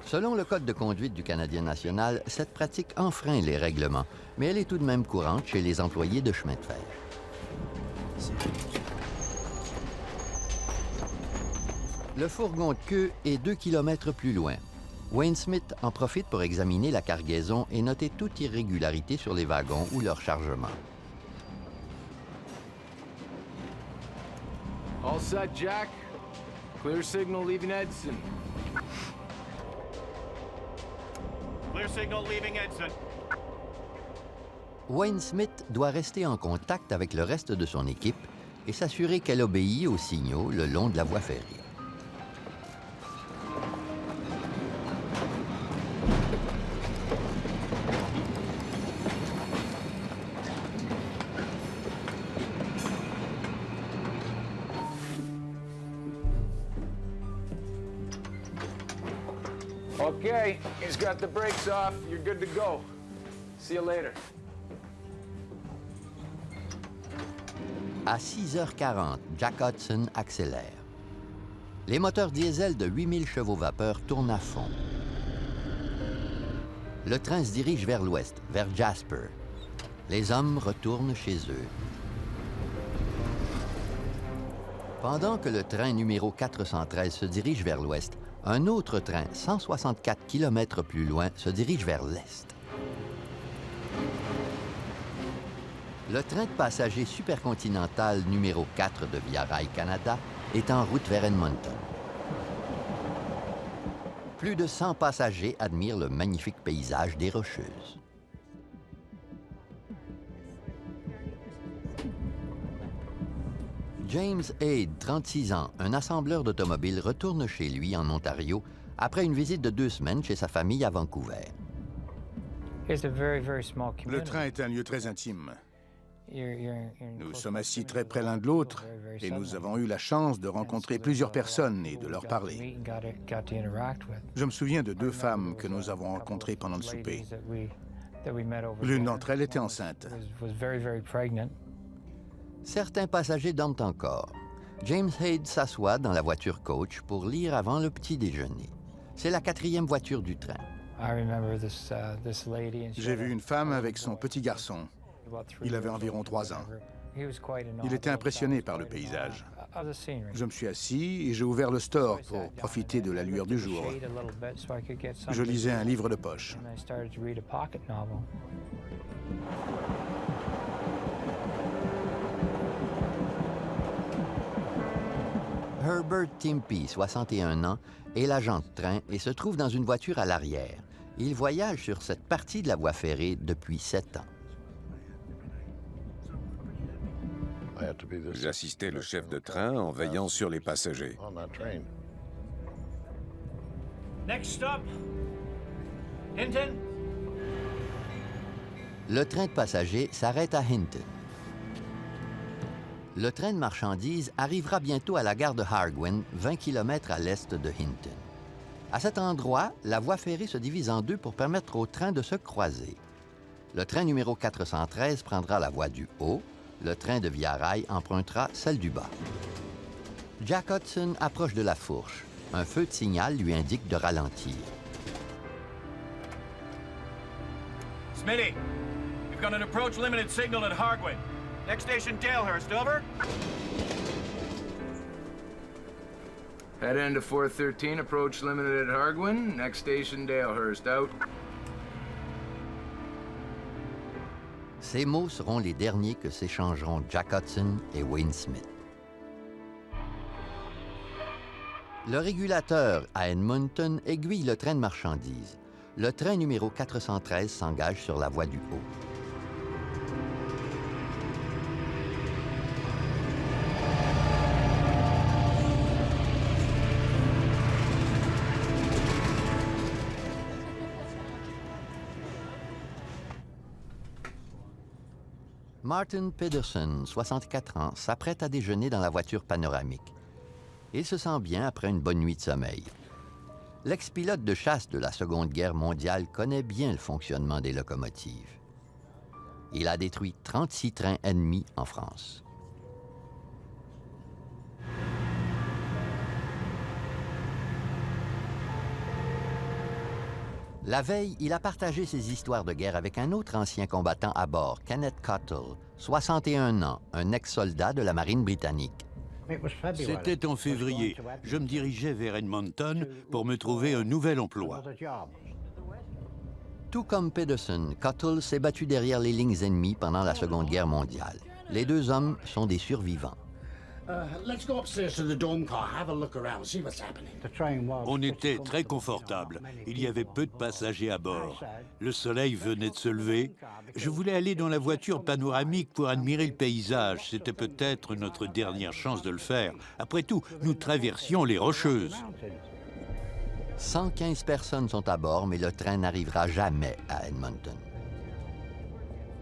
Speaker 1: Selon le Code de conduite du Canadien national, cette pratique enfreint les règlements, mais elle est tout de même courante chez les employés de chemin de fer. Le fourgon de queue est 2 km plus loin. Wayne Smith en profite pour examiner la cargaison et noter toute irrégularité sur les wagons ou leur chargement.
Speaker 5: All set, Jack. Clear signal leaving Edson.
Speaker 18: Clear signal leaving Edson.
Speaker 1: Wayne Smith doit rester en contact avec le reste de son équipe et s'assurer qu'elle obéit aux signaux le long de la voie ferrée.
Speaker 5: Okay, he's got the brakes off. You're good to go. See you later.
Speaker 1: À 6h40, Jack Hudson accélère. Les moteurs diesel de 8000 chevaux-vapeur tournent à fond. Le train se dirige vers l'ouest, vers Jasper. Les hommes retournent chez eux. Pendant que le train numéro 413 se dirige vers l'ouest, un autre train, 164 km plus loin, se dirige vers l'est. Le train de passagers supercontinental numéro 4 de Via Rail Canada est en route vers Edmonton. Plus de 100 passagers admirent le magnifique paysage des Rocheuses. James Haid, 36 ans, un assembleur d'automobiles, retourne chez lui en Ontario après une visite de 2 semaines chez sa famille à Vancouver.
Speaker 22: Le train est un lieu très intime. Nous sommes assis très près l'un de l'autre et nous avons eu la chance de rencontrer plusieurs personnes et de leur parler. Je me souviens de 2 femmes que nous avons rencontrées pendant le souper. L'une d'entre elles était enceinte.
Speaker 1: Certains passagers dorment encore. James Haid s'assoit dans la voiture coach pour lire avant le petit déjeuner. C'est la 4e voiture du train.
Speaker 22: J'ai vu une femme avec son petit garçon. Il avait environ 3 ans. Il était impressionné par le paysage. Je me suis assis et j'ai ouvert le store pour profiter de la lueur du jour. Je lisais un livre de poche.
Speaker 1: Herbert Timpey, 61 ans, est l'agent de train et se trouve dans une voiture à l'arrière. Il voyage sur cette partie de la voie ferrée depuis 7 ans.
Speaker 8: J'assistais le chef de train en veillant sur les passagers.
Speaker 18: Next stop, Hinton.
Speaker 1: Le train de passagers s'arrête à Hinton. Le train de marchandises arrivera bientôt à la gare de Hargwin, 20 km à l'est de Hinton. À cet endroit, la voie ferrée se divise en 2 pour permettre aux trains de se croiser. Le train numéro 413 prendra la voie du haut, le train de Via Rail empruntera celle du bas. Jack Hudson approche de la fourche. Un feu de signal lui indique de ralentir.
Speaker 18: Smitty, we've got an approach limited signal at Hargwin. Next station, Dalehurst, over.
Speaker 5: Head end to 413, approach limited at Hargwin. Next station, Dalehurst, out.
Speaker 1: Ces mots seront les derniers que s'échangeront Jack Hudson et Wayne Smith. Le régulateur à Edmonton aiguille le train de marchandises. Le train numéro 413 s'engage sur la voie du haut. Martin Pedersen, 64 ans, s'apprête à déjeuner dans la voiture panoramique. Il se sent bien après une bonne nuit de sommeil. L'ex-pilote de chasse de la Seconde Guerre mondiale connaît bien le fonctionnement des locomotives. Il a détruit 36 trains ennemis en France. La veille, il a partagé ses histoires de guerre avec un autre ancien combattant à bord, Kenneth Cottle, 61 ans, un ex-soldat de la marine britannique.
Speaker 9: C'était en février. Je me dirigeais vers Edmonton pour me trouver un nouvel emploi.
Speaker 1: Tout comme Pedersen, Cottle s'est battu derrière les lignes ennemies pendant la Seconde Guerre mondiale. Les deux hommes sont des survivants.
Speaker 9: On était très confortable. Il y avait peu de passagers à bord. Le soleil venait de se lever. Je voulais aller dans la voiture panoramique pour admirer le paysage. C'était peut-être notre dernière chance de le faire. Après tout, nous traversions les Rocheuses.
Speaker 1: 115 personnes sont à bord, mais le train n'arrivera jamais à Edmonton.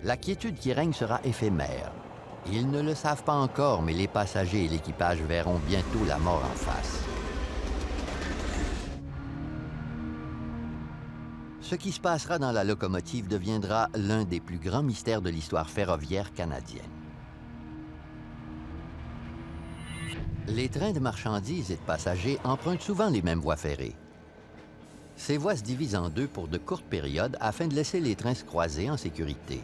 Speaker 1: La quiétude qui règne sera éphémère. Ils ne le savent pas encore, mais les passagers et l'équipage verront bientôt la mort en face. Ce qui se passera dans la locomotive deviendra l'un des plus grands mystères de l'histoire ferroviaire canadienne. Les trains de marchandises et de passagers empruntent souvent les mêmes voies ferrées. Ces voies se divisent en deux pour de courtes périodes afin de laisser les trains se croiser en sécurité.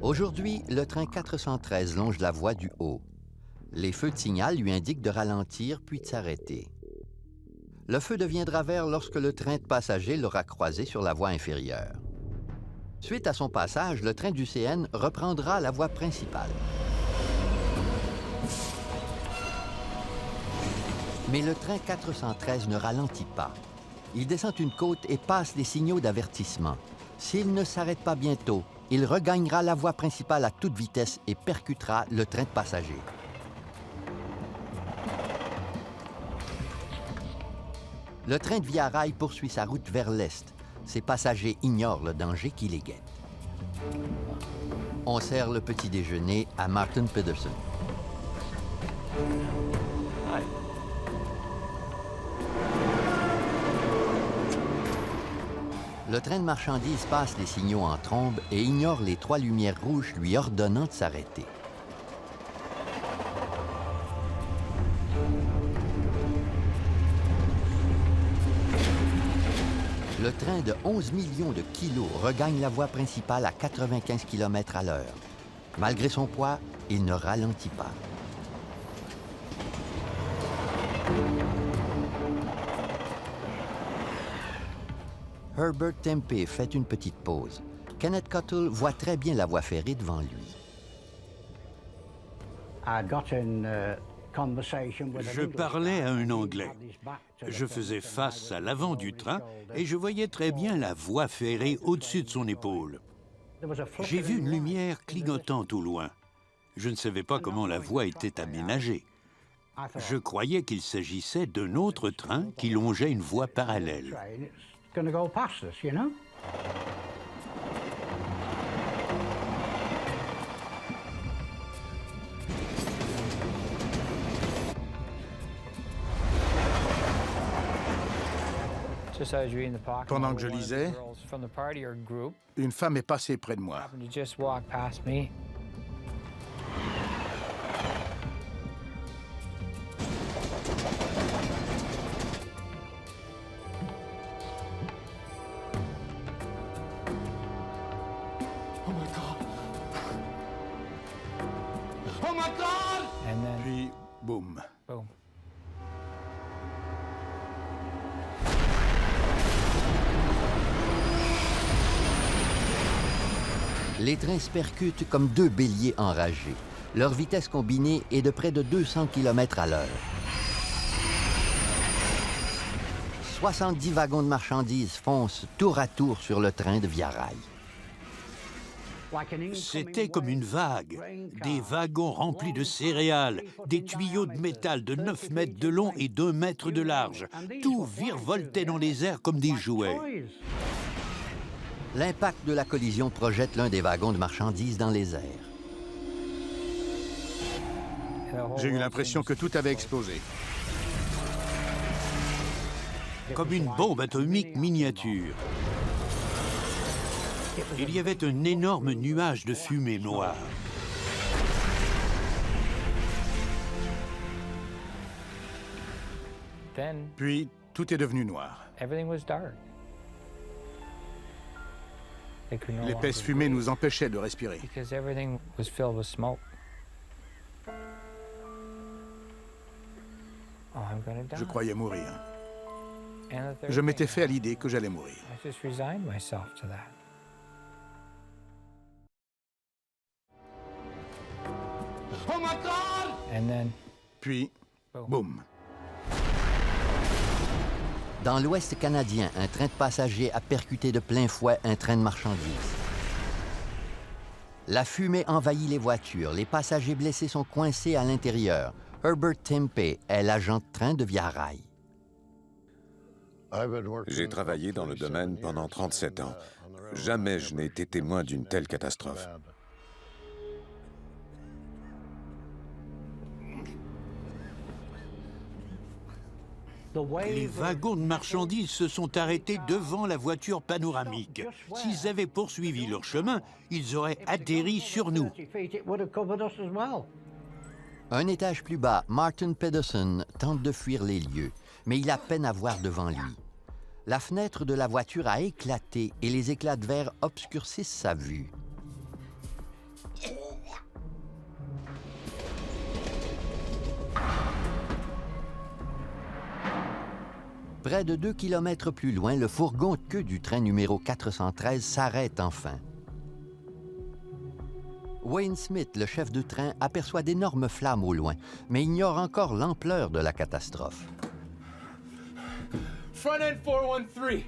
Speaker 1: Aujourd'hui, le train 413 longe la voie du haut. Les feux de signal lui indiquent de ralentir puis de s'arrêter. Le feu deviendra vert lorsque le train de passagers l'aura croisé sur la voie inférieure. Suite à son passage, le train du CN reprendra la voie principale. Mais le train 413 ne ralentit pas. Il descend une côte et passe les signaux d'avertissement. S'il ne s'arrête pas bientôt, il regagnera la voie principale à toute vitesse et percutera le train de passagers. Le train de Via Rail poursuit sa route vers l'est. Ses passagers ignorent le danger qui les guette. On sert le petit déjeuner à Martin Pedersen. Le train de marchandises passe les signaux en trombe et ignore les 3 lumières rouges lui ordonnant de s'arrêter. Le train de 11 millions de kilos regagne la voie principale à 95 km à l'heure. Malgré son poids, il ne ralentit pas. Herbert Tempe fait une petite pause. Kenneth Cottle voit très bien la voie ferrée devant lui.
Speaker 9: Je parlais à un Anglais. Je faisais face à l'avant du train et je voyais très bien la voie ferrée au-dessus de son épaule. J'ai vu une lumière clignotante au loin. Je ne savais pas comment la voie était aménagée. Je croyais qu'il s'agissait d'un autre train qui longeait une voie parallèle.
Speaker 22: Pendant que je lisais, une femme est passée près de moi. Puis, boum.
Speaker 1: Les trains se percutent comme 2 béliers enragés. Leur vitesse combinée est de près de 200 km à l'heure. 70 wagons de marchandises foncent tour à tour sur le train de Via Rail.
Speaker 9: C'était comme une vague. Des wagons remplis de céréales, des tuyaux de métal de 9 mètres de long et 2 mètres de large. Tout virevoltait dans les airs comme des jouets.
Speaker 1: L'impact de la collision projette l'un des wagons de marchandises dans les airs.
Speaker 22: J'ai eu l'impression que tout avait explosé.
Speaker 9: comme une bombe atomique miniature. Il y avait un énorme nuage de fumée noire.
Speaker 22: Puis, tout est devenu noir. L'épaisse fumée nous empêchait de respirer. Je croyais mourir. Je m'étais fait à l'idée que j'allais mourir.
Speaker 14: Oh my God!
Speaker 22: Puis, boum.
Speaker 1: Dans l'Ouest canadien, un train de passagers a percuté de plein fouet un train de marchandises. La fumée envahit les voitures. Les passagers blessés sont coincés à l'intérieur. Herbert Tempe est l'agent de train de Via Rail.
Speaker 8: J'ai travaillé dans le domaine pendant 37 ans. Jamais je n'ai été témoin d'une telle catastrophe.
Speaker 9: Les wagons de marchandises se sont arrêtés devant la voiture panoramique. S'ils avaient poursuivi leur chemin, ils auraient atterri sur nous.
Speaker 1: Un étage plus bas, Martin Pedersen tente de fuir les lieux, mais il a peine à voir devant lui. La fenêtre de la voiture a éclaté et les éclats de verre obscurcissent sa vue. Près de 2 kilomètres plus loin, le fourgon de queue du train numéro 413 s'arrête enfin. Wayne Smith, le chef de train, aperçoit d'énormes flammes au loin, mais ignore encore l'ampleur de la catastrophe.
Speaker 15: Front end 413.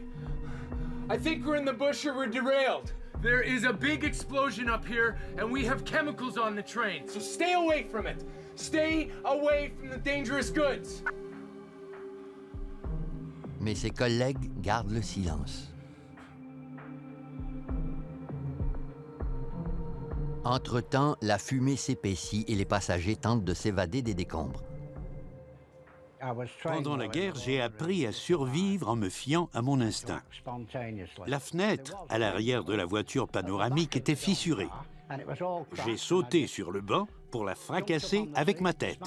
Speaker 15: I think we're in the bush or we're derailed. There is a big explosion up here, and we have chemicals on the train, so stay away from it. Stay away from the dangerous goods.
Speaker 1: Mais ses collègues gardent le silence. Entre-temps, la fumée s'épaissit et les passagers tentent de s'évader des décombres.
Speaker 9: Pendant la guerre, j'ai appris à survivre en me fiant à mon instinct. La fenêtre à l'arrière de la voiture panoramique était fissurée. J'ai sauté sur le banc pour la fracasser avec ma tête.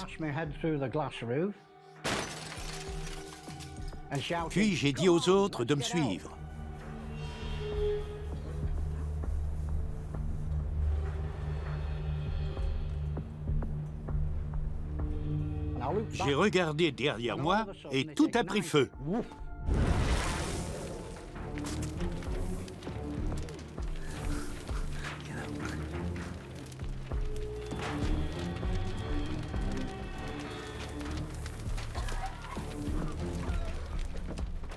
Speaker 9: Puis j'ai dit aux autres de me suivre. J'ai regardé derrière moi et tout a pris feu.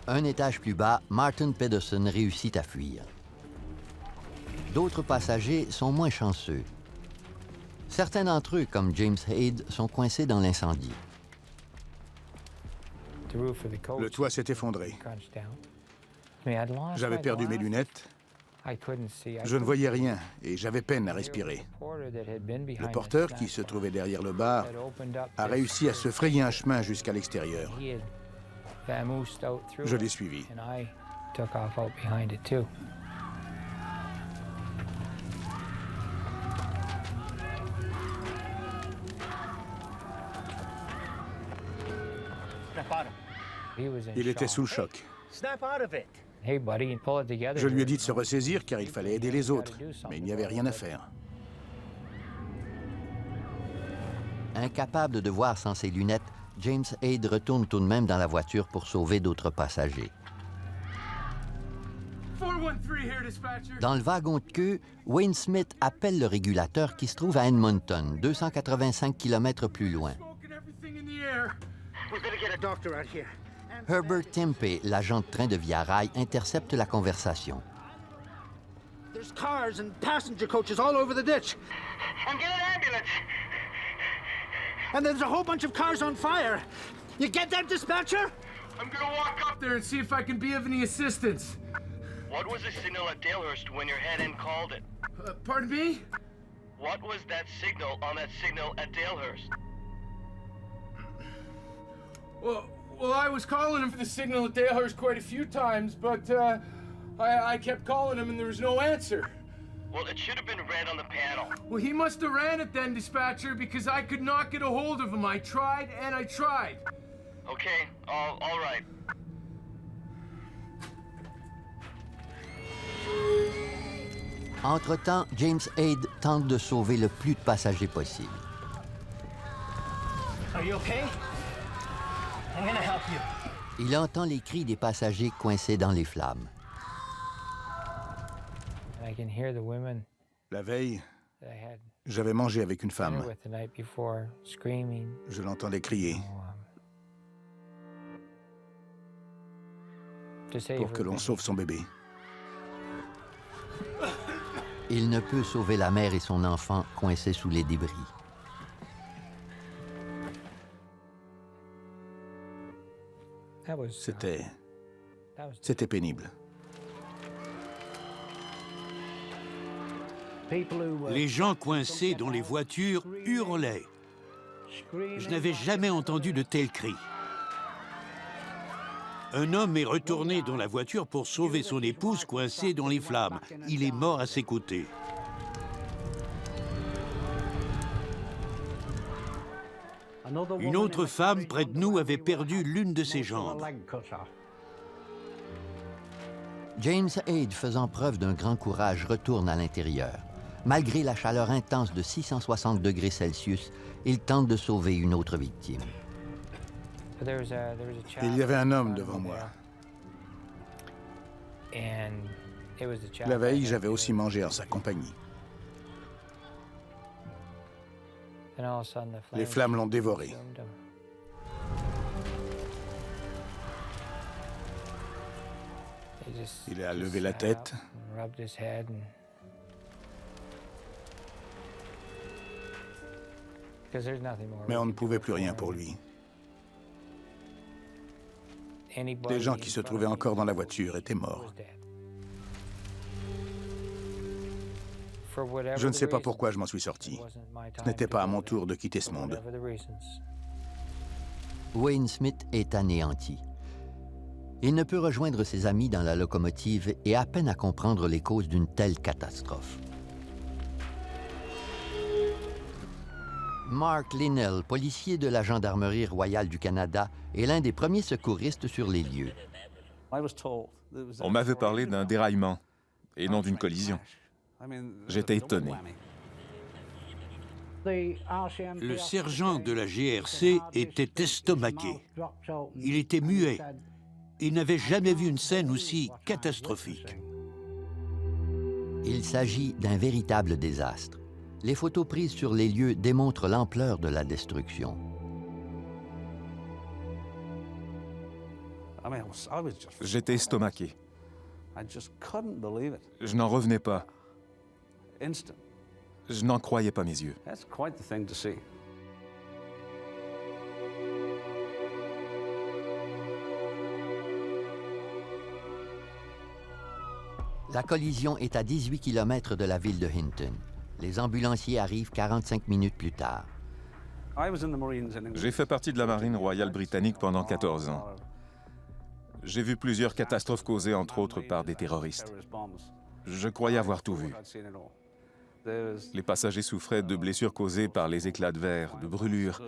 Speaker 1: Un étage plus bas, Martin Pedersen réussit à fuir. D'autres passagers sont moins chanceux. Certains d'entre eux, comme James Haid, sont coincés dans l'incendie.
Speaker 22: Le toit s'est effondré. J'avais perdu mes lunettes. Je ne voyais rien et j'avais peine à respirer. Le porteur, qui se trouvait derrière le bar, a réussi à se frayer un chemin jusqu'à l'extérieur. Je l'ai suivi. Il était sous le choc. Je lui ai dit de se ressaisir car il fallait aider les autres, mais il n'y avait rien à faire.
Speaker 1: Incapable de voir sans ses lunettes, James Haid retourne tout de même dans la voiture pour sauver d'autres passagers. Dans le wagon de queue, Wayne Smith appelle le régulateur qui se trouve à Edmonton, 285 km plus loin. Herbert Tempe, l'agent de train de Via Rail, intercepte la conversation.
Speaker 14: There's cars and passenger coaches all over the ditch. And get an ambulance. And there's a whole bunch of cars on fire. You get that, dispatcher?
Speaker 15: I'm gonna walk up there and see if I can be of any assistance.
Speaker 16: What was the signal at Dalehurst when your head-end called it?
Speaker 15: Pardon me?
Speaker 16: What was that signal on that signal at Dalehurst?
Speaker 15: Well, Well, I was calling him for the signal at Dalehurst quite a few times, but I kept calling him and there was no answer.
Speaker 16: Well, it should have been red on the panel.
Speaker 15: Well, he must have ran it then, dispatcher, because I could not get a hold of him. I tried and I tried.
Speaker 16: Okay, all right.
Speaker 1: Entre-temps, James Aid tente de sauver le plus de passagers possible.
Speaker 14: Are you okay? I'm gonna help you.
Speaker 1: Il entend les cris des passagers coincés dans les flammes.
Speaker 7: I can hear the women
Speaker 22: La veille,
Speaker 7: that I had
Speaker 22: j'avais mangé avec une
Speaker 7: dinner
Speaker 22: femme.
Speaker 7: with the night before screaming.
Speaker 22: Je l'entendais crier
Speaker 7: To save
Speaker 22: pour que
Speaker 7: her
Speaker 22: l'on
Speaker 7: baby.
Speaker 22: sauve son bébé.
Speaker 1: Il ne peut sauver la mère et son enfant coincés sous les débris.
Speaker 7: That was,
Speaker 22: C'était pénible.
Speaker 9: Les gens coincés dans les voitures hurlaient. Je n'avais jamais entendu de tels cris. Un homme est retourné dans la voiture pour sauver son épouse coincée dans les flammes. Il est mort à ses côtés. Une autre femme près de nous avait perdu l'une de ses jambes.
Speaker 1: James Aid, faisant preuve d'un grand courage, retourne à l'intérieur. Malgré la chaleur intense de 660 degrés Celsius, il tente de sauver une autre victime.
Speaker 22: Il y avait un homme devant moi. La veille, j'avais aussi mangé en sa compagnie. Les flammes l'ont dévoré. Il a levé la tête. Mais on ne pouvait plus rien pour lui. Les gens qui se trouvaient encore dans la voiture étaient morts. Je ne sais pas pourquoi je m'en suis sorti. Ce n'était pas à mon tour de quitter ce monde.
Speaker 1: Wayne Smith est anéanti. Il ne peut rejoindre ses amis dans la locomotive et a peine à comprendre les causes d'une telle catastrophe. Mark Linnell, policier de la Gendarmerie royale du Canada, est l'un des premiers secouristes sur les lieux.
Speaker 6: On m'avait parlé d'un déraillement et non d'une collision. J'étais étonné.
Speaker 9: Le sergent de la GRC était estomaqué. Il était muet. Il n'avait jamais vu une scène aussi catastrophique.
Speaker 1: Il s'agit d'un véritable désastre. Les photos prises sur les lieux démontrent l'ampleur de la destruction.
Speaker 6: J'étais estomaqué. Je n'en revenais pas. Je n'en croyais pas mes yeux.
Speaker 1: La collision est à 18 km de la ville de Hinton. Les ambulanciers arrivent 45 minutes plus tard.
Speaker 6: J'ai fait partie de la Marine royale britannique pendant 14 ans. J'ai vu plusieurs catastrophes causées, entre autres, par des terroristes. Je croyais avoir tout vu. Les passagers souffraient de blessures causées par les éclats de verre, de brûlures.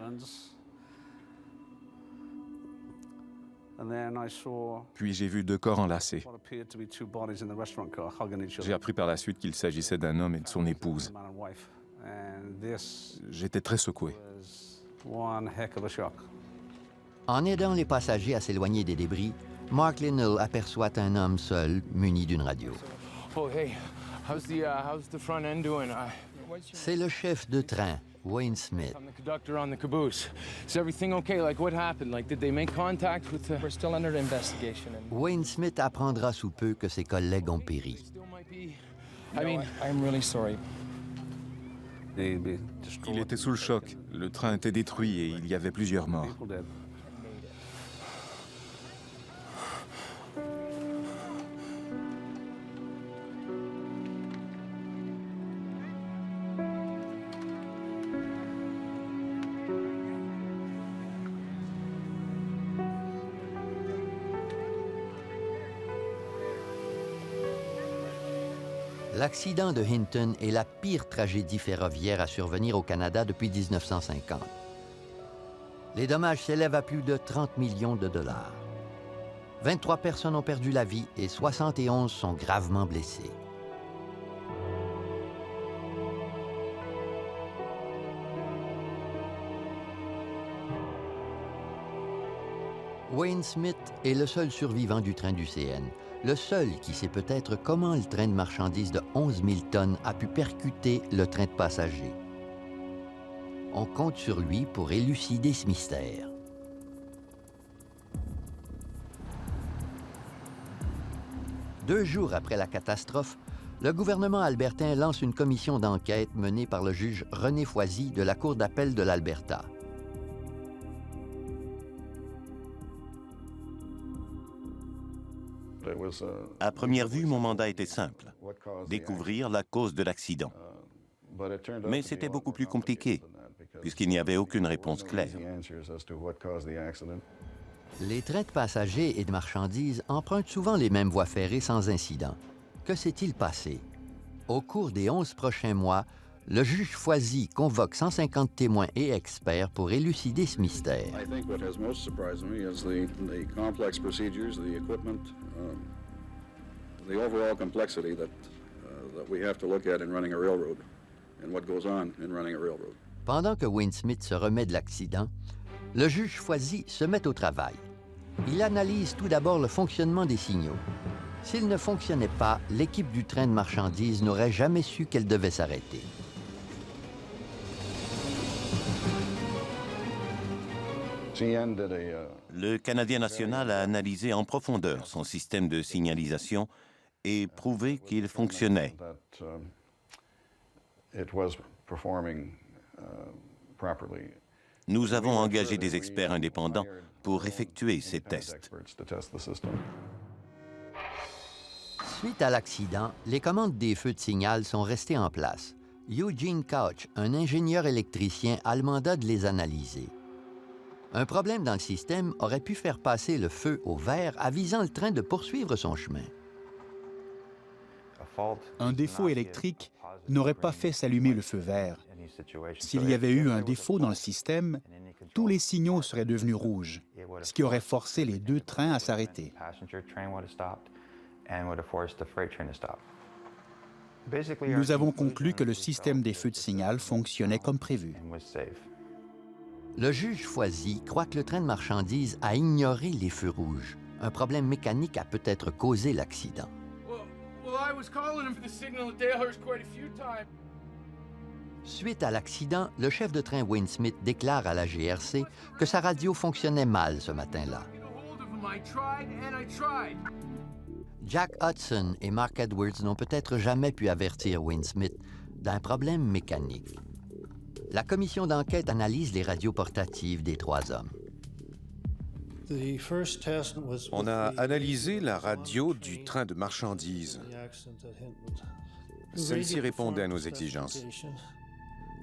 Speaker 6: Puis j'ai vu 2 corps enlacés. J'ai appris par la suite qu'il s'agissait d'un homme et de son épouse. J'étais très secoué.
Speaker 1: En aidant les passagers à s'éloigner des débris, Mark Linnell aperçoit un homme seul, muni d'une radio.
Speaker 15: Oh, hey, how's the front end doing?
Speaker 1: C'est le chef de train, Wayne Smith.
Speaker 15: I'm the conductor on the caboose. Is everything okay? Like, what happened? Like, did they make contact with the... We're still under investigation.
Speaker 1: Wayne Smith apprendra sous peu que ses collègues ont péri.
Speaker 15: I'm really sorry.
Speaker 6: Il était sous le choc. Le train était détruit et il y avait plusieurs morts.
Speaker 1: L'accident de Hinton est la pire tragédie ferroviaire à survenir au Canada depuis 1950. Les dommages s'élèvent à plus de 30 millions de dollars. 23 personnes ont perdu la vie et 71 sont gravement blessées. Wayne Smith est le seul survivant du train du CN, le seul qui sait peut-être comment le train de marchandises de 11 000 tonnes a pu percuter le train de passagers. On compte sur lui pour élucider ce mystère. Deux jours après la catastrophe, le gouvernement albertain lance une commission d'enquête menée par le juge René Foisy de la Cour d'appel de l'Alberta.
Speaker 3: À première vue, mon mandat était simple, découvrir la cause de l'accident. Mais c'était beaucoup plus compliqué, puisqu'il n'y avait aucune réponse claire.
Speaker 1: Les trains de passagers et de marchandises empruntent souvent les mêmes voies ferrées sans incident. Que s'est-il passé? Au cours des 11 prochains mois, le juge Foisy convoque 150 témoins et experts pour élucider ce mystère. Pendant que Wayne Smith se remet de l'accident, le juge Foisy se met au travail. Il analyse tout d'abord le fonctionnement des signaux. S'ils ne fonctionnaient pas, l'équipe du train de marchandises n'aurait jamais su qu'elle devait s'arrêter.
Speaker 3: Le Canadien national a analysé en profondeur son système de signalisation et prouvé qu'il fonctionnait. Nous avons engagé des experts indépendants pour effectuer ces tests.
Speaker 1: Suite à l'accident, les commandes des feux de signal sont restées en place. Eugene Couch, un ingénieur électricien, a le mandat de les analyser. Un problème dans le système aurait pu faire passer le feu au vert, avisant le train de poursuivre son chemin.
Speaker 17: Un défaut électrique n'aurait pas fait s'allumer le feu vert. S'il y avait eu un défaut dans le système, tous les signaux seraient devenus rouges, ce qui aurait forcé les deux trains à s'arrêter. Nous avons conclu que le système des feux de signal fonctionnait comme prévu.
Speaker 1: Le juge Foisy croit que le train de marchandises a ignoré les feux rouges. Un problème mécanique a peut-être causé l'accident. Suite à l'accident, le chef de train Wayne Smith déclare à la GRC que sa radio fonctionnait mal ce matin-là. Jack Hudson et Mark Edwards n'ont peut-être jamais pu avertir Wayne Smith d'un problème mécanique. La commission d'enquête analyse les radios portatives des trois hommes.
Speaker 8: On a analysé la radio du train de marchandises. Celle-ci répondait à nos exigences.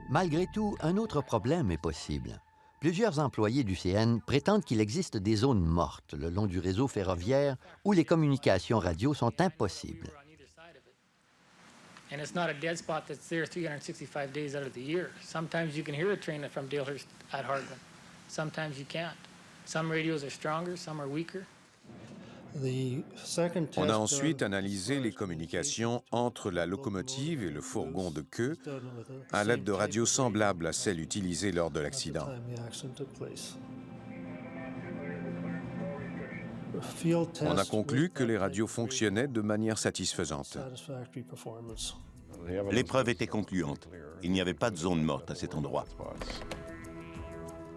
Speaker 1: Malgré tout, un autre problème est possible. Plusieurs employés du CN prétendent qu'il existe des zones mortes le long du réseau ferroviaire où les communications radio sont impossibles.
Speaker 23: And it's not a dead spot that's there 365 days out of the year. Sometimes you can hear a train from Dalehurst at Hartland. Sometimes you can't. Some radios are stronger, some are weaker.
Speaker 8: On a ensuite analysé les communications entre la locomotive et le fourgon de queue à l'aide de radios semblables à celles utilisées lors de l'accident. On a conclu que les radios fonctionnaient de manière satisfaisante.
Speaker 3: L'épreuve était concluante. Il n'y avait pas de zone morte à cet endroit.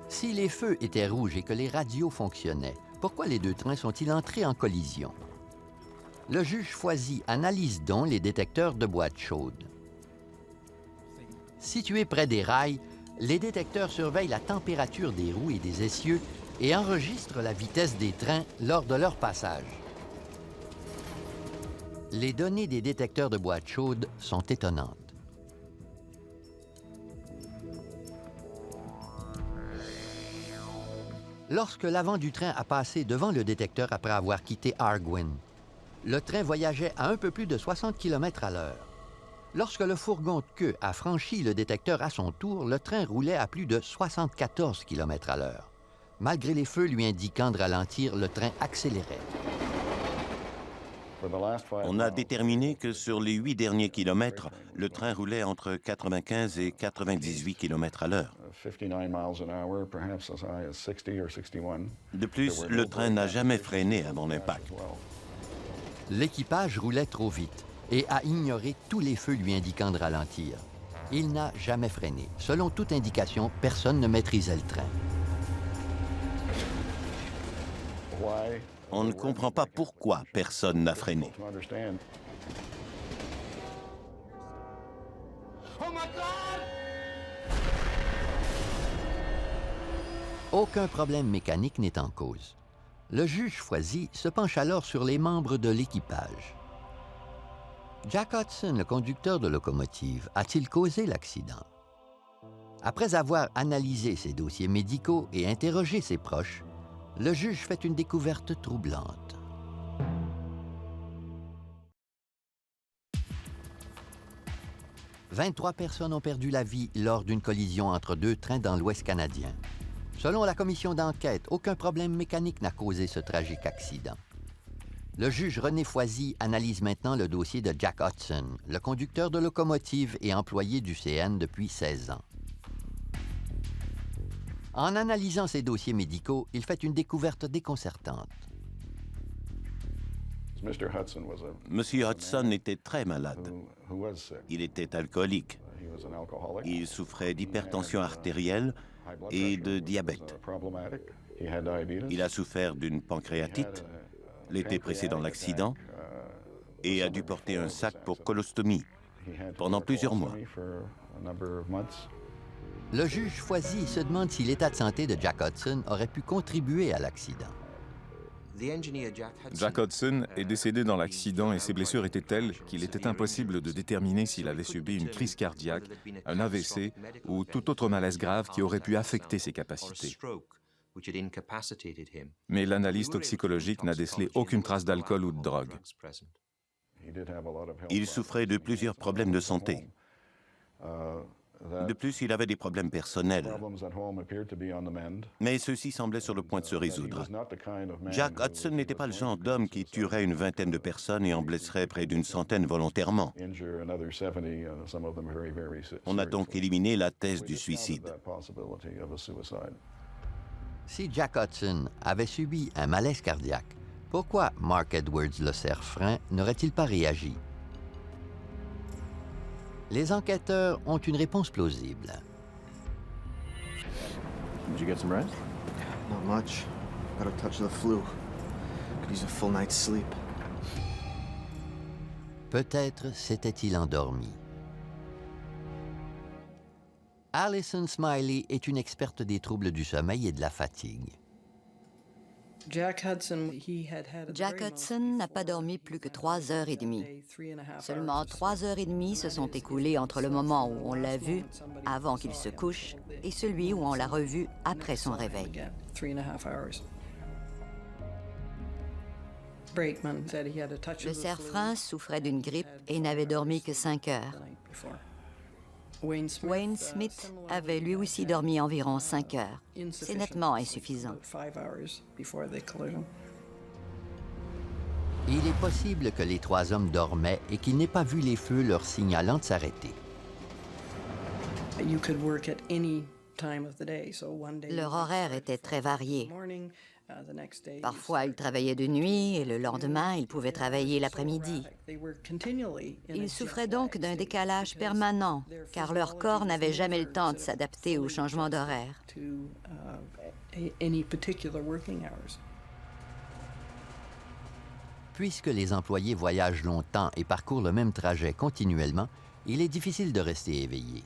Speaker 1: Si les feux étaient rouges et que les radios fonctionnaient, pourquoi les deux trains sont-ils entrés en collision? Le juge Foisy analyse donc les détecteurs de boîtes chaudes. Situés près des rails, les détecteurs surveillent la température des roues et des essieux et enregistrent la vitesse des trains lors de leur passage. Les données des détecteurs de boîtes chaudes sont étonnantes. Lorsque l'avant du train a passé devant le détecteur après avoir quitté Arguin, le train voyageait à un peu plus de 60 km à l'heure. Lorsque le fourgon de queue a franchi le détecteur à son tour, le train roulait à plus de 74 km/h. Malgré les feux lui indiquant de ralentir, le train accélérait.
Speaker 3: On a déterminé que sur les 8 derniers kilomètres, le train roulait entre 95 et 98 km à l'heure. De plus, le train n'a jamais freiné avant l'impact.
Speaker 1: L'équipage roulait trop vite et a ignoré tous les feux lui indiquant de ralentir. Il n'a jamais freiné. Selon toute indication, personne ne maîtrisait le train.
Speaker 3: On ne comprend pas pourquoi personne n'a freiné.
Speaker 1: Aucun problème mécanique n'est en cause. Le juge Foisy se penche alors sur les membres de l'équipage. Jack Hudson, le conducteur de locomotive, a-t-il causé l'accident? Après avoir analysé ses dossiers médicaux et interrogé ses proches, le juge fait une découverte troublante. « 23 personnes ont perdu la vie lors d'une collision entre deux trains dans l'Ouest canadien. Selon la commission d'enquête, aucun problème mécanique n'a causé ce tragique accident. Le juge René Foisy analyse maintenant le dossier de Jack Hudson, le conducteur de locomotive et employé du CN depuis 16 ans. En analysant ses dossiers médicaux, il fait une découverte déconcertante.
Speaker 3: Monsieur Hudson était très malade. Il était alcoolique. Il souffrait d'hypertension artérielle et de diabète. Il a souffert d'une pancréatite l'été précédent l'accident et a dû porter un sac pour colostomie pendant plusieurs mois.
Speaker 1: Le juge Foisy se demande si l'état de santé de Jack Hudson aurait pu contribuer à l'accident.
Speaker 12: Jack Hudson est décédé dans l'accident et ses blessures étaient telles qu'il était impossible de déterminer s'il avait subi une crise cardiaque, un AVC ou tout autre malaise grave qui aurait pu affecter ses capacités. Mais l'analyse toxicologique n'a décelé aucune trace d'alcool ou de drogue.
Speaker 3: Il souffrait de plusieurs problèmes de santé. De plus, il avait des problèmes personnels. Mais ceux-ci semblaient sur le point de se résoudre. Jack Hudson n'était pas le genre d'homme qui tuerait une vingtaine de personnes et en blesserait près d'une centaine volontairement. On a donc éliminé la thèse du suicide.
Speaker 1: Si Jack Hudson avait subi un malaise cardiaque, pourquoi Mark Edwards, le cerf-frein, n'aurait-il pas réagi? Les enquêteurs ont une réponse plausible.
Speaker 21: Did you get some rest? Not much. Got a touch of the flu. Could use a full night's sleep.
Speaker 1: Peut-être s'était-il endormi. Alison Smiley est une experte des troubles du sommeil et de la fatigue.
Speaker 19: Jack Hudson n'a pas dormi plus que 3 heures et demie. Seulement 3 heures et demie se sont écoulées entre le moment où on l'a vu avant qu'il se couche et celui où on l'a revu après son réveil. Le cerf-frein souffrait d'une grippe et n'avait dormi que 5 heures. Wayne Smith avait lui aussi dormi environ 5 heures. C'est nettement insuffisant.
Speaker 1: Il est possible que les 3 hommes dormaient et qu'ils n'aient pas vu les feux leur signalant de s'arrêter.
Speaker 19: Leur horaire était très varié. Parfois, ils travaillaient de nuit et le lendemain, ils pouvaient travailler l'après-midi. Ils souffraient donc d'un décalage permanent, car leur corps n'avait jamais le temps de s'adapter au changement d'horaire.
Speaker 1: Puisque les employés voyagent longtemps et parcourent le même trajet continuellement, il est difficile de rester éveillé.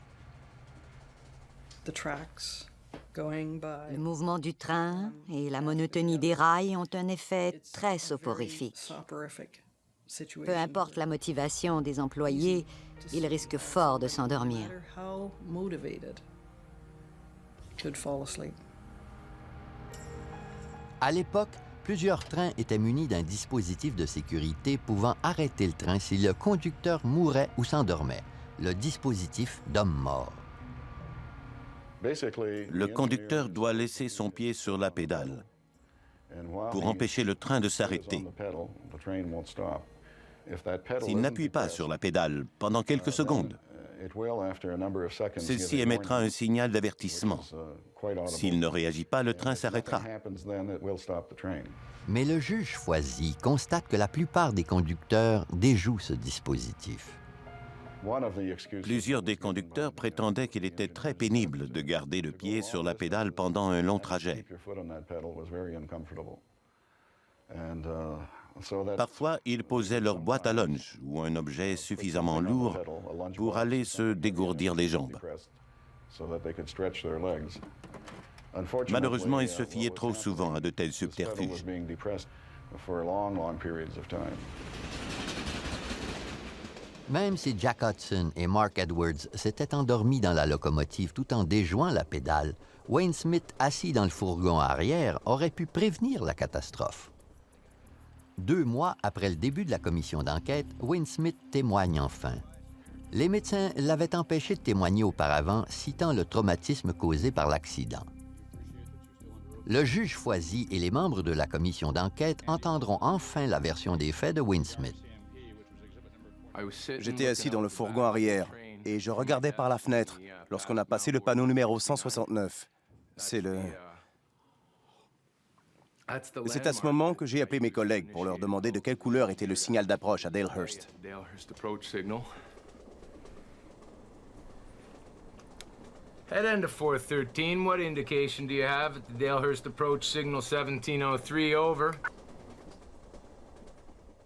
Speaker 19: Le mouvement du train et la monotonie des rails ont un effet très soporifique. Peu importe la motivation des employés, ils risquent fort de s'endormir.
Speaker 1: À l'époque, plusieurs trains étaient munis d'un dispositif de sécurité pouvant arrêter le train si le conducteur mourait ou s'endormait. le dispositif d'homme-mort.
Speaker 3: Le conducteur doit laisser son pied sur la pédale pour empêcher le train de s'arrêter. S'il n'appuie pas sur la pédale pendant quelques secondes, celle-ci émettra un signal d'avertissement. S'il ne réagit pas, le train s'arrêtera.
Speaker 1: Mais le juge Foisy constate que la plupart des conducteurs déjouent ce dispositif.
Speaker 3: Plusieurs des conducteurs prétendaient qu'il était très pénible de garder le pied sur la pédale pendant un long trajet. Parfois, ils posaient leur boîte à lunch ou un objet suffisamment lourd pour aller se dégourdir les jambes. Malheureusement, ils se fiaient trop souvent à de tels subterfuges.
Speaker 1: Même si Jack Hudson et Mark Edwards s'étaient endormis dans la locomotive tout en déjouant la pédale, Wayne Smith, assis dans le fourgon arrière, aurait pu prévenir la catastrophe. 2 mois après le début de la commission d'enquête, Wayne Smith témoigne enfin. Les médecins l'avaient empêché de témoigner auparavant, citant le traumatisme causé par l'accident. Le juge Foisy et les membres de la commission d'enquête entendront enfin la version des faits de Wayne Smith.
Speaker 10: J'étais assis dans le fourgon arrière et je regardais par la fenêtre lorsqu'on a passé le panneau numéro 169. C'est à ce moment que j'ai appelé mes collègues pour leur demander de quelle couleur était le signal d'approche à Dalehurst.
Speaker 5: Head end to 413. What indication do you have at the Dalehurst approach signal 1703 over?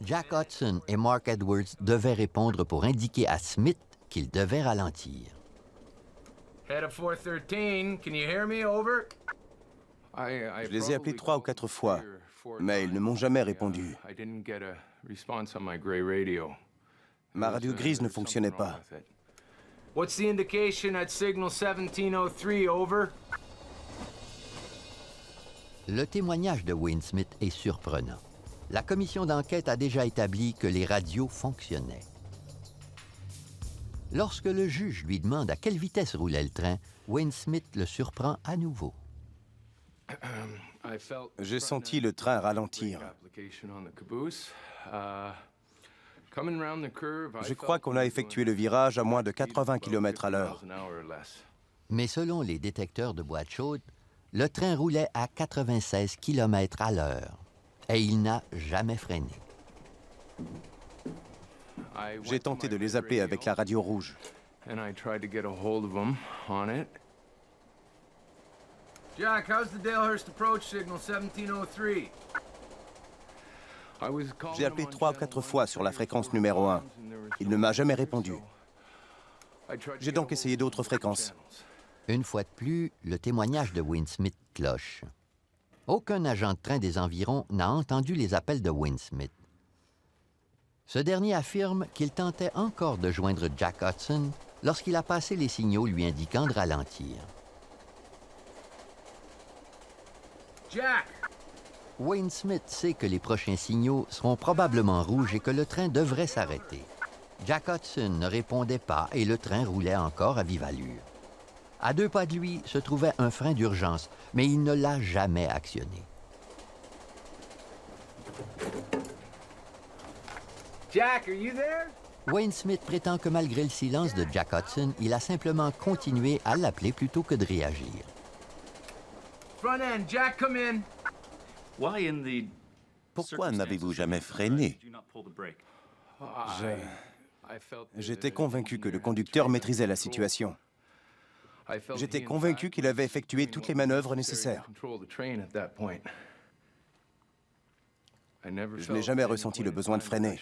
Speaker 1: Jack Hudson et Mark Edwards devaient répondre pour indiquer à Smith qu'il devait ralentir.
Speaker 5: Head of 413. Can you hear me? Over.
Speaker 10: Je les ai appelés 3 ou 4 fois, mais ils ne m'ont jamais répondu. Ma radio grise ne fonctionnait pas.
Speaker 5: What's the indication at signal 1703, over?
Speaker 1: Le témoignage de Wayne Smith est surprenant. La commission d'enquête a déjà établi que les radios fonctionnaient. Lorsque le juge lui demande à quelle vitesse roulait le train, Wayne Smith le surprend à nouveau.
Speaker 10: J'ai senti le train ralentir. Je crois qu'on a effectué le virage à moins de 80 km/h.
Speaker 1: Mais selon les détecteurs de boîte chaude, le train roulait à 96 km/h et il n'a jamais freiné.
Speaker 10: J'ai tenté de les appeler avec la radio rouge.
Speaker 5: Jack, how's the Dalehurst approach signal 1703?
Speaker 10: J'ai appelé 3 ou 4 fois sur la fréquence numéro 1. Il ne m'a jamais répondu. J'ai donc essayé d'autres fréquences.
Speaker 1: Une fois de plus, le témoignage de Wayne Smith cloche. Aucun agent de train des environs n'a entendu les appels de Wayne Smith. Ce dernier affirme qu'il tentait encore de joindre Jack Hudson lorsqu'il a passé les signaux lui indiquant de ralentir.
Speaker 5: Jack!
Speaker 1: Wayne Smith sait que les prochains signaux seront probablement rouges et que le train devrait s'arrêter. Jack Hudson ne répondait pas et le train roulait encore à vive allure. À 2 pas de lui se trouvait un frein d'urgence, mais il ne l'a jamais actionné.
Speaker 5: Jack, are you there?
Speaker 1: Wayne Smith prétend que malgré le silence de Jack Hudson, il a simplement continué à l'appeler plutôt que de réagir.
Speaker 5: Front end, Jack, come in.
Speaker 3: Pourquoi n'avez-vous jamais freiné?
Speaker 10: J'étais convaincu que le conducteur maîtrisait la situation. J'étais convaincu qu'il avait effectué toutes les manœuvres nécessaires. Je n'ai jamais ressenti le besoin de freiner.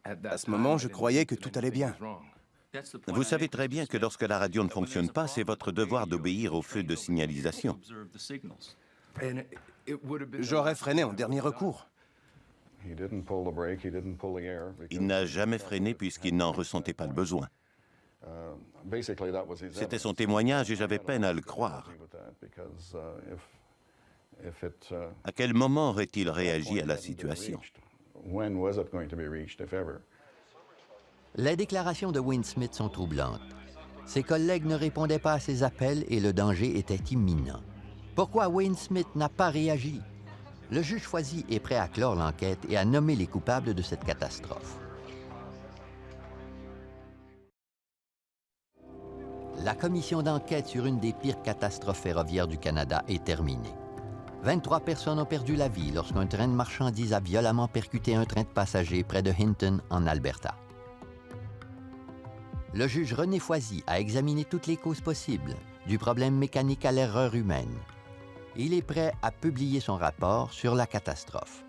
Speaker 10: À ce moment, je croyais que tout allait bien.
Speaker 3: Vous savez très bien que lorsque la radio ne fonctionne pas, c'est votre devoir d'obéir au feu de signalisation.
Speaker 10: J'aurais freiné en dernier recours.
Speaker 3: Il n'a jamais freiné puisqu'il n'en ressentait pas le besoin. C'était son témoignage et j'avais peine à le croire. À quel moment aurait-il réagi à la situation?
Speaker 1: Les déclarations de Wayne Smith sont troublantes. Ses collègues ne répondaient pas à ses appels et le danger était imminent. Pourquoi Wayne Smith n'a pas réagi? Le juge Foisy est prêt à clore l'enquête et à nommer les coupables de cette catastrophe. La commission d'enquête sur une des pires catastrophes ferroviaires du Canada est terminée. 23 personnes ont perdu la vie lorsqu'un train de marchandises a violemment percuté un train de passagers près de Hinton, en Alberta. Le juge René Foisy a examiné toutes les causes possibles, du problème mécanique à l'erreur humaine. Il est prêt à publier son rapport sur la catastrophe.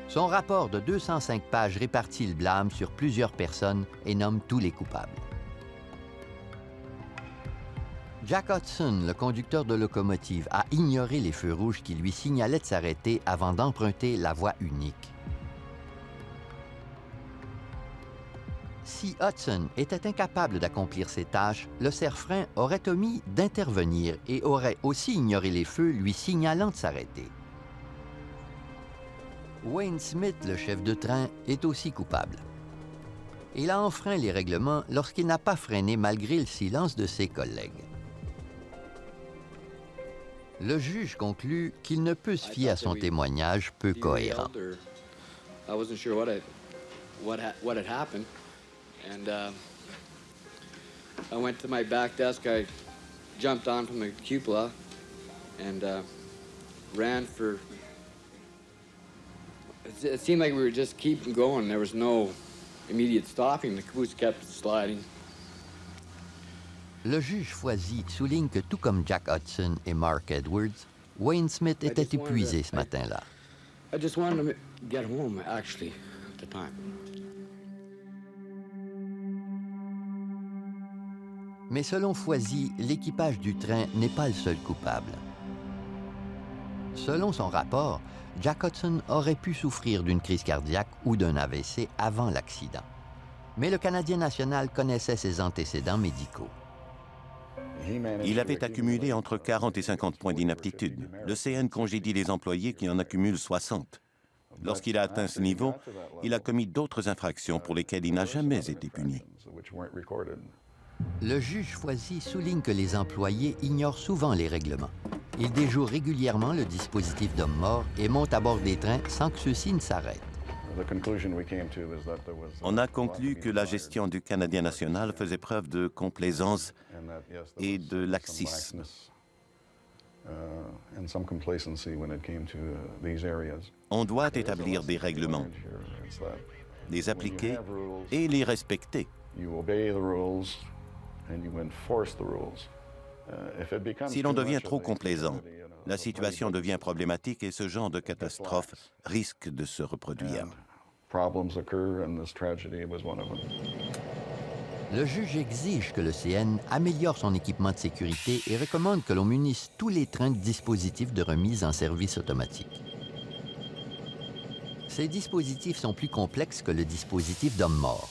Speaker 1: Son rapport de 205 pages répartit le blâme sur plusieurs personnes et nomme tous les coupables. Jack Hudson, le conducteur de locomotive, a ignoré les feux rouges qui lui signalaient de s'arrêter avant d'emprunter la voie unique. Si Hudson était incapable d'accomplir ses tâches, le serre-frein aurait omis d'intervenir et aurait aussi ignoré les feux lui signalant de s'arrêter. Wayne Smith, le chef de train, est aussi coupable. Il a enfreint les règlements lorsqu'il n'a pas freiné malgré le silence de ses collègues. Le juge conclut qu'il ne peut se fier à son témoignage peu cohérent.
Speaker 11: And I went to my back desk. I jumped on from the cupola and ran for. It seemed like we were just keeping going. There was no immediate stopping. The caboose kept sliding.
Speaker 1: Le juge Foisy souligne que tout comme Jack Hudson et Mark Edwards, Wayne Smith était épuisé ce matin-là.
Speaker 11: I just wanted to get home, actually, at the time.
Speaker 1: Mais selon Foisy, l'équipage du train n'est pas le seul coupable. Selon son rapport, Jack Hudson aurait pu souffrir d'une crise cardiaque ou d'un AVC avant l'accident. Mais le Canadien national connaissait ses antécédents médicaux.
Speaker 3: Il avait accumulé entre 40 et 50 points d'inaptitude. Le CN congédie les employés qui en accumulent 60. Lorsqu'il a atteint ce niveau, il a commis d'autres infractions pour lesquelles il n'a jamais été puni.
Speaker 1: Le juge Foisy souligne que les employés ignorent souvent les règlements. Ils déjouent régulièrement le dispositif d'homme mort et montent à bord des trains sans que ceux-ci ne s'arrêtent.
Speaker 3: On a conclu que la gestion du Canadien national faisait preuve de complaisance et de laxisme. On doit établir des règlements, les appliquer et les respecter. Si l'on devient trop complaisant, la situation devient problématique et ce genre de catastrophe risque de se reproduire.
Speaker 1: Le juge exige que le CN améliore son équipement de sécurité et recommande que l'on munisse tous les trains de dispositifs de remise en service automatique. Ces dispositifs sont plus complexes que le dispositif d'homme mort.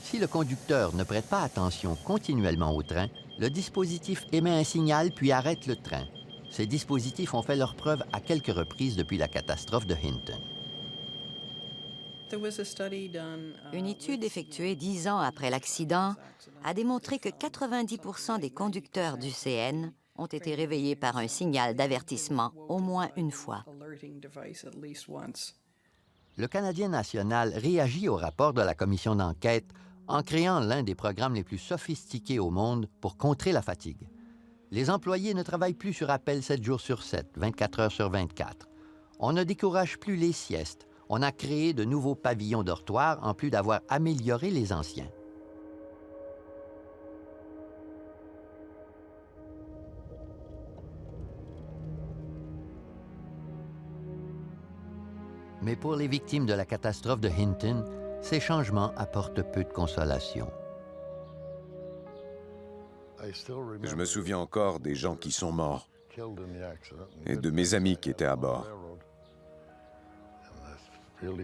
Speaker 1: Si le conducteur ne prête pas attention continuellement au train, le dispositif émet un signal puis arrête le train. Ces dispositifs ont fait leur preuve à quelques reprises depuis la catastrophe de Hinton.
Speaker 19: Une étude effectuée 10 ans après l'accident a démontré que 90% des conducteurs du CN ont été réveillés par un signal d'avertissement au moins une fois.
Speaker 1: Le Canadien national réagit au rapport de la commission d'enquête en créant l'un des programmes les plus sophistiqués au monde pour contrer la fatigue. Les employés ne travaillent plus sur appel 7 jours sur 7, 24 heures sur 24. On ne décourage plus les siestes. On a créé de nouveaux pavillons dortoirs en plus d'avoir amélioré les anciens. Mais pour les victimes de la catastrophe de Hinton, ces changements apportent peu de consolation.
Speaker 8: Je me souviens encore des gens qui sont morts et de mes amis qui étaient à bord.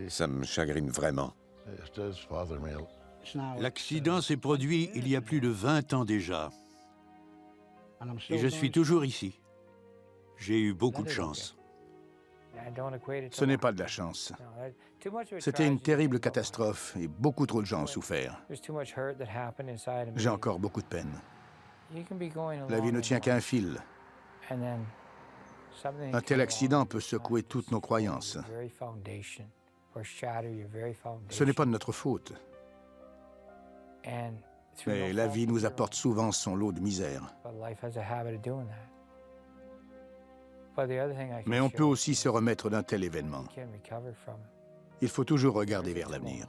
Speaker 8: Ça me chagrine vraiment.
Speaker 9: L'accident s'est produit il y a plus de 20 ans déjà. Et je suis toujours ici. J'ai eu beaucoup de chance.
Speaker 22: Ce n'est pas de la chance. C'était une terrible catastrophe et beaucoup trop de gens ont souffert. J'ai encore beaucoup de peine. La vie ne tient qu'à un fil. Un tel accident peut secouer toutes nos croyances. Ce n'est pas de notre faute. Mais la vie nous apporte souvent son lot de misère. Mais on peut aussi se remettre d'un tel événement. Il faut toujours regarder vers l'avenir.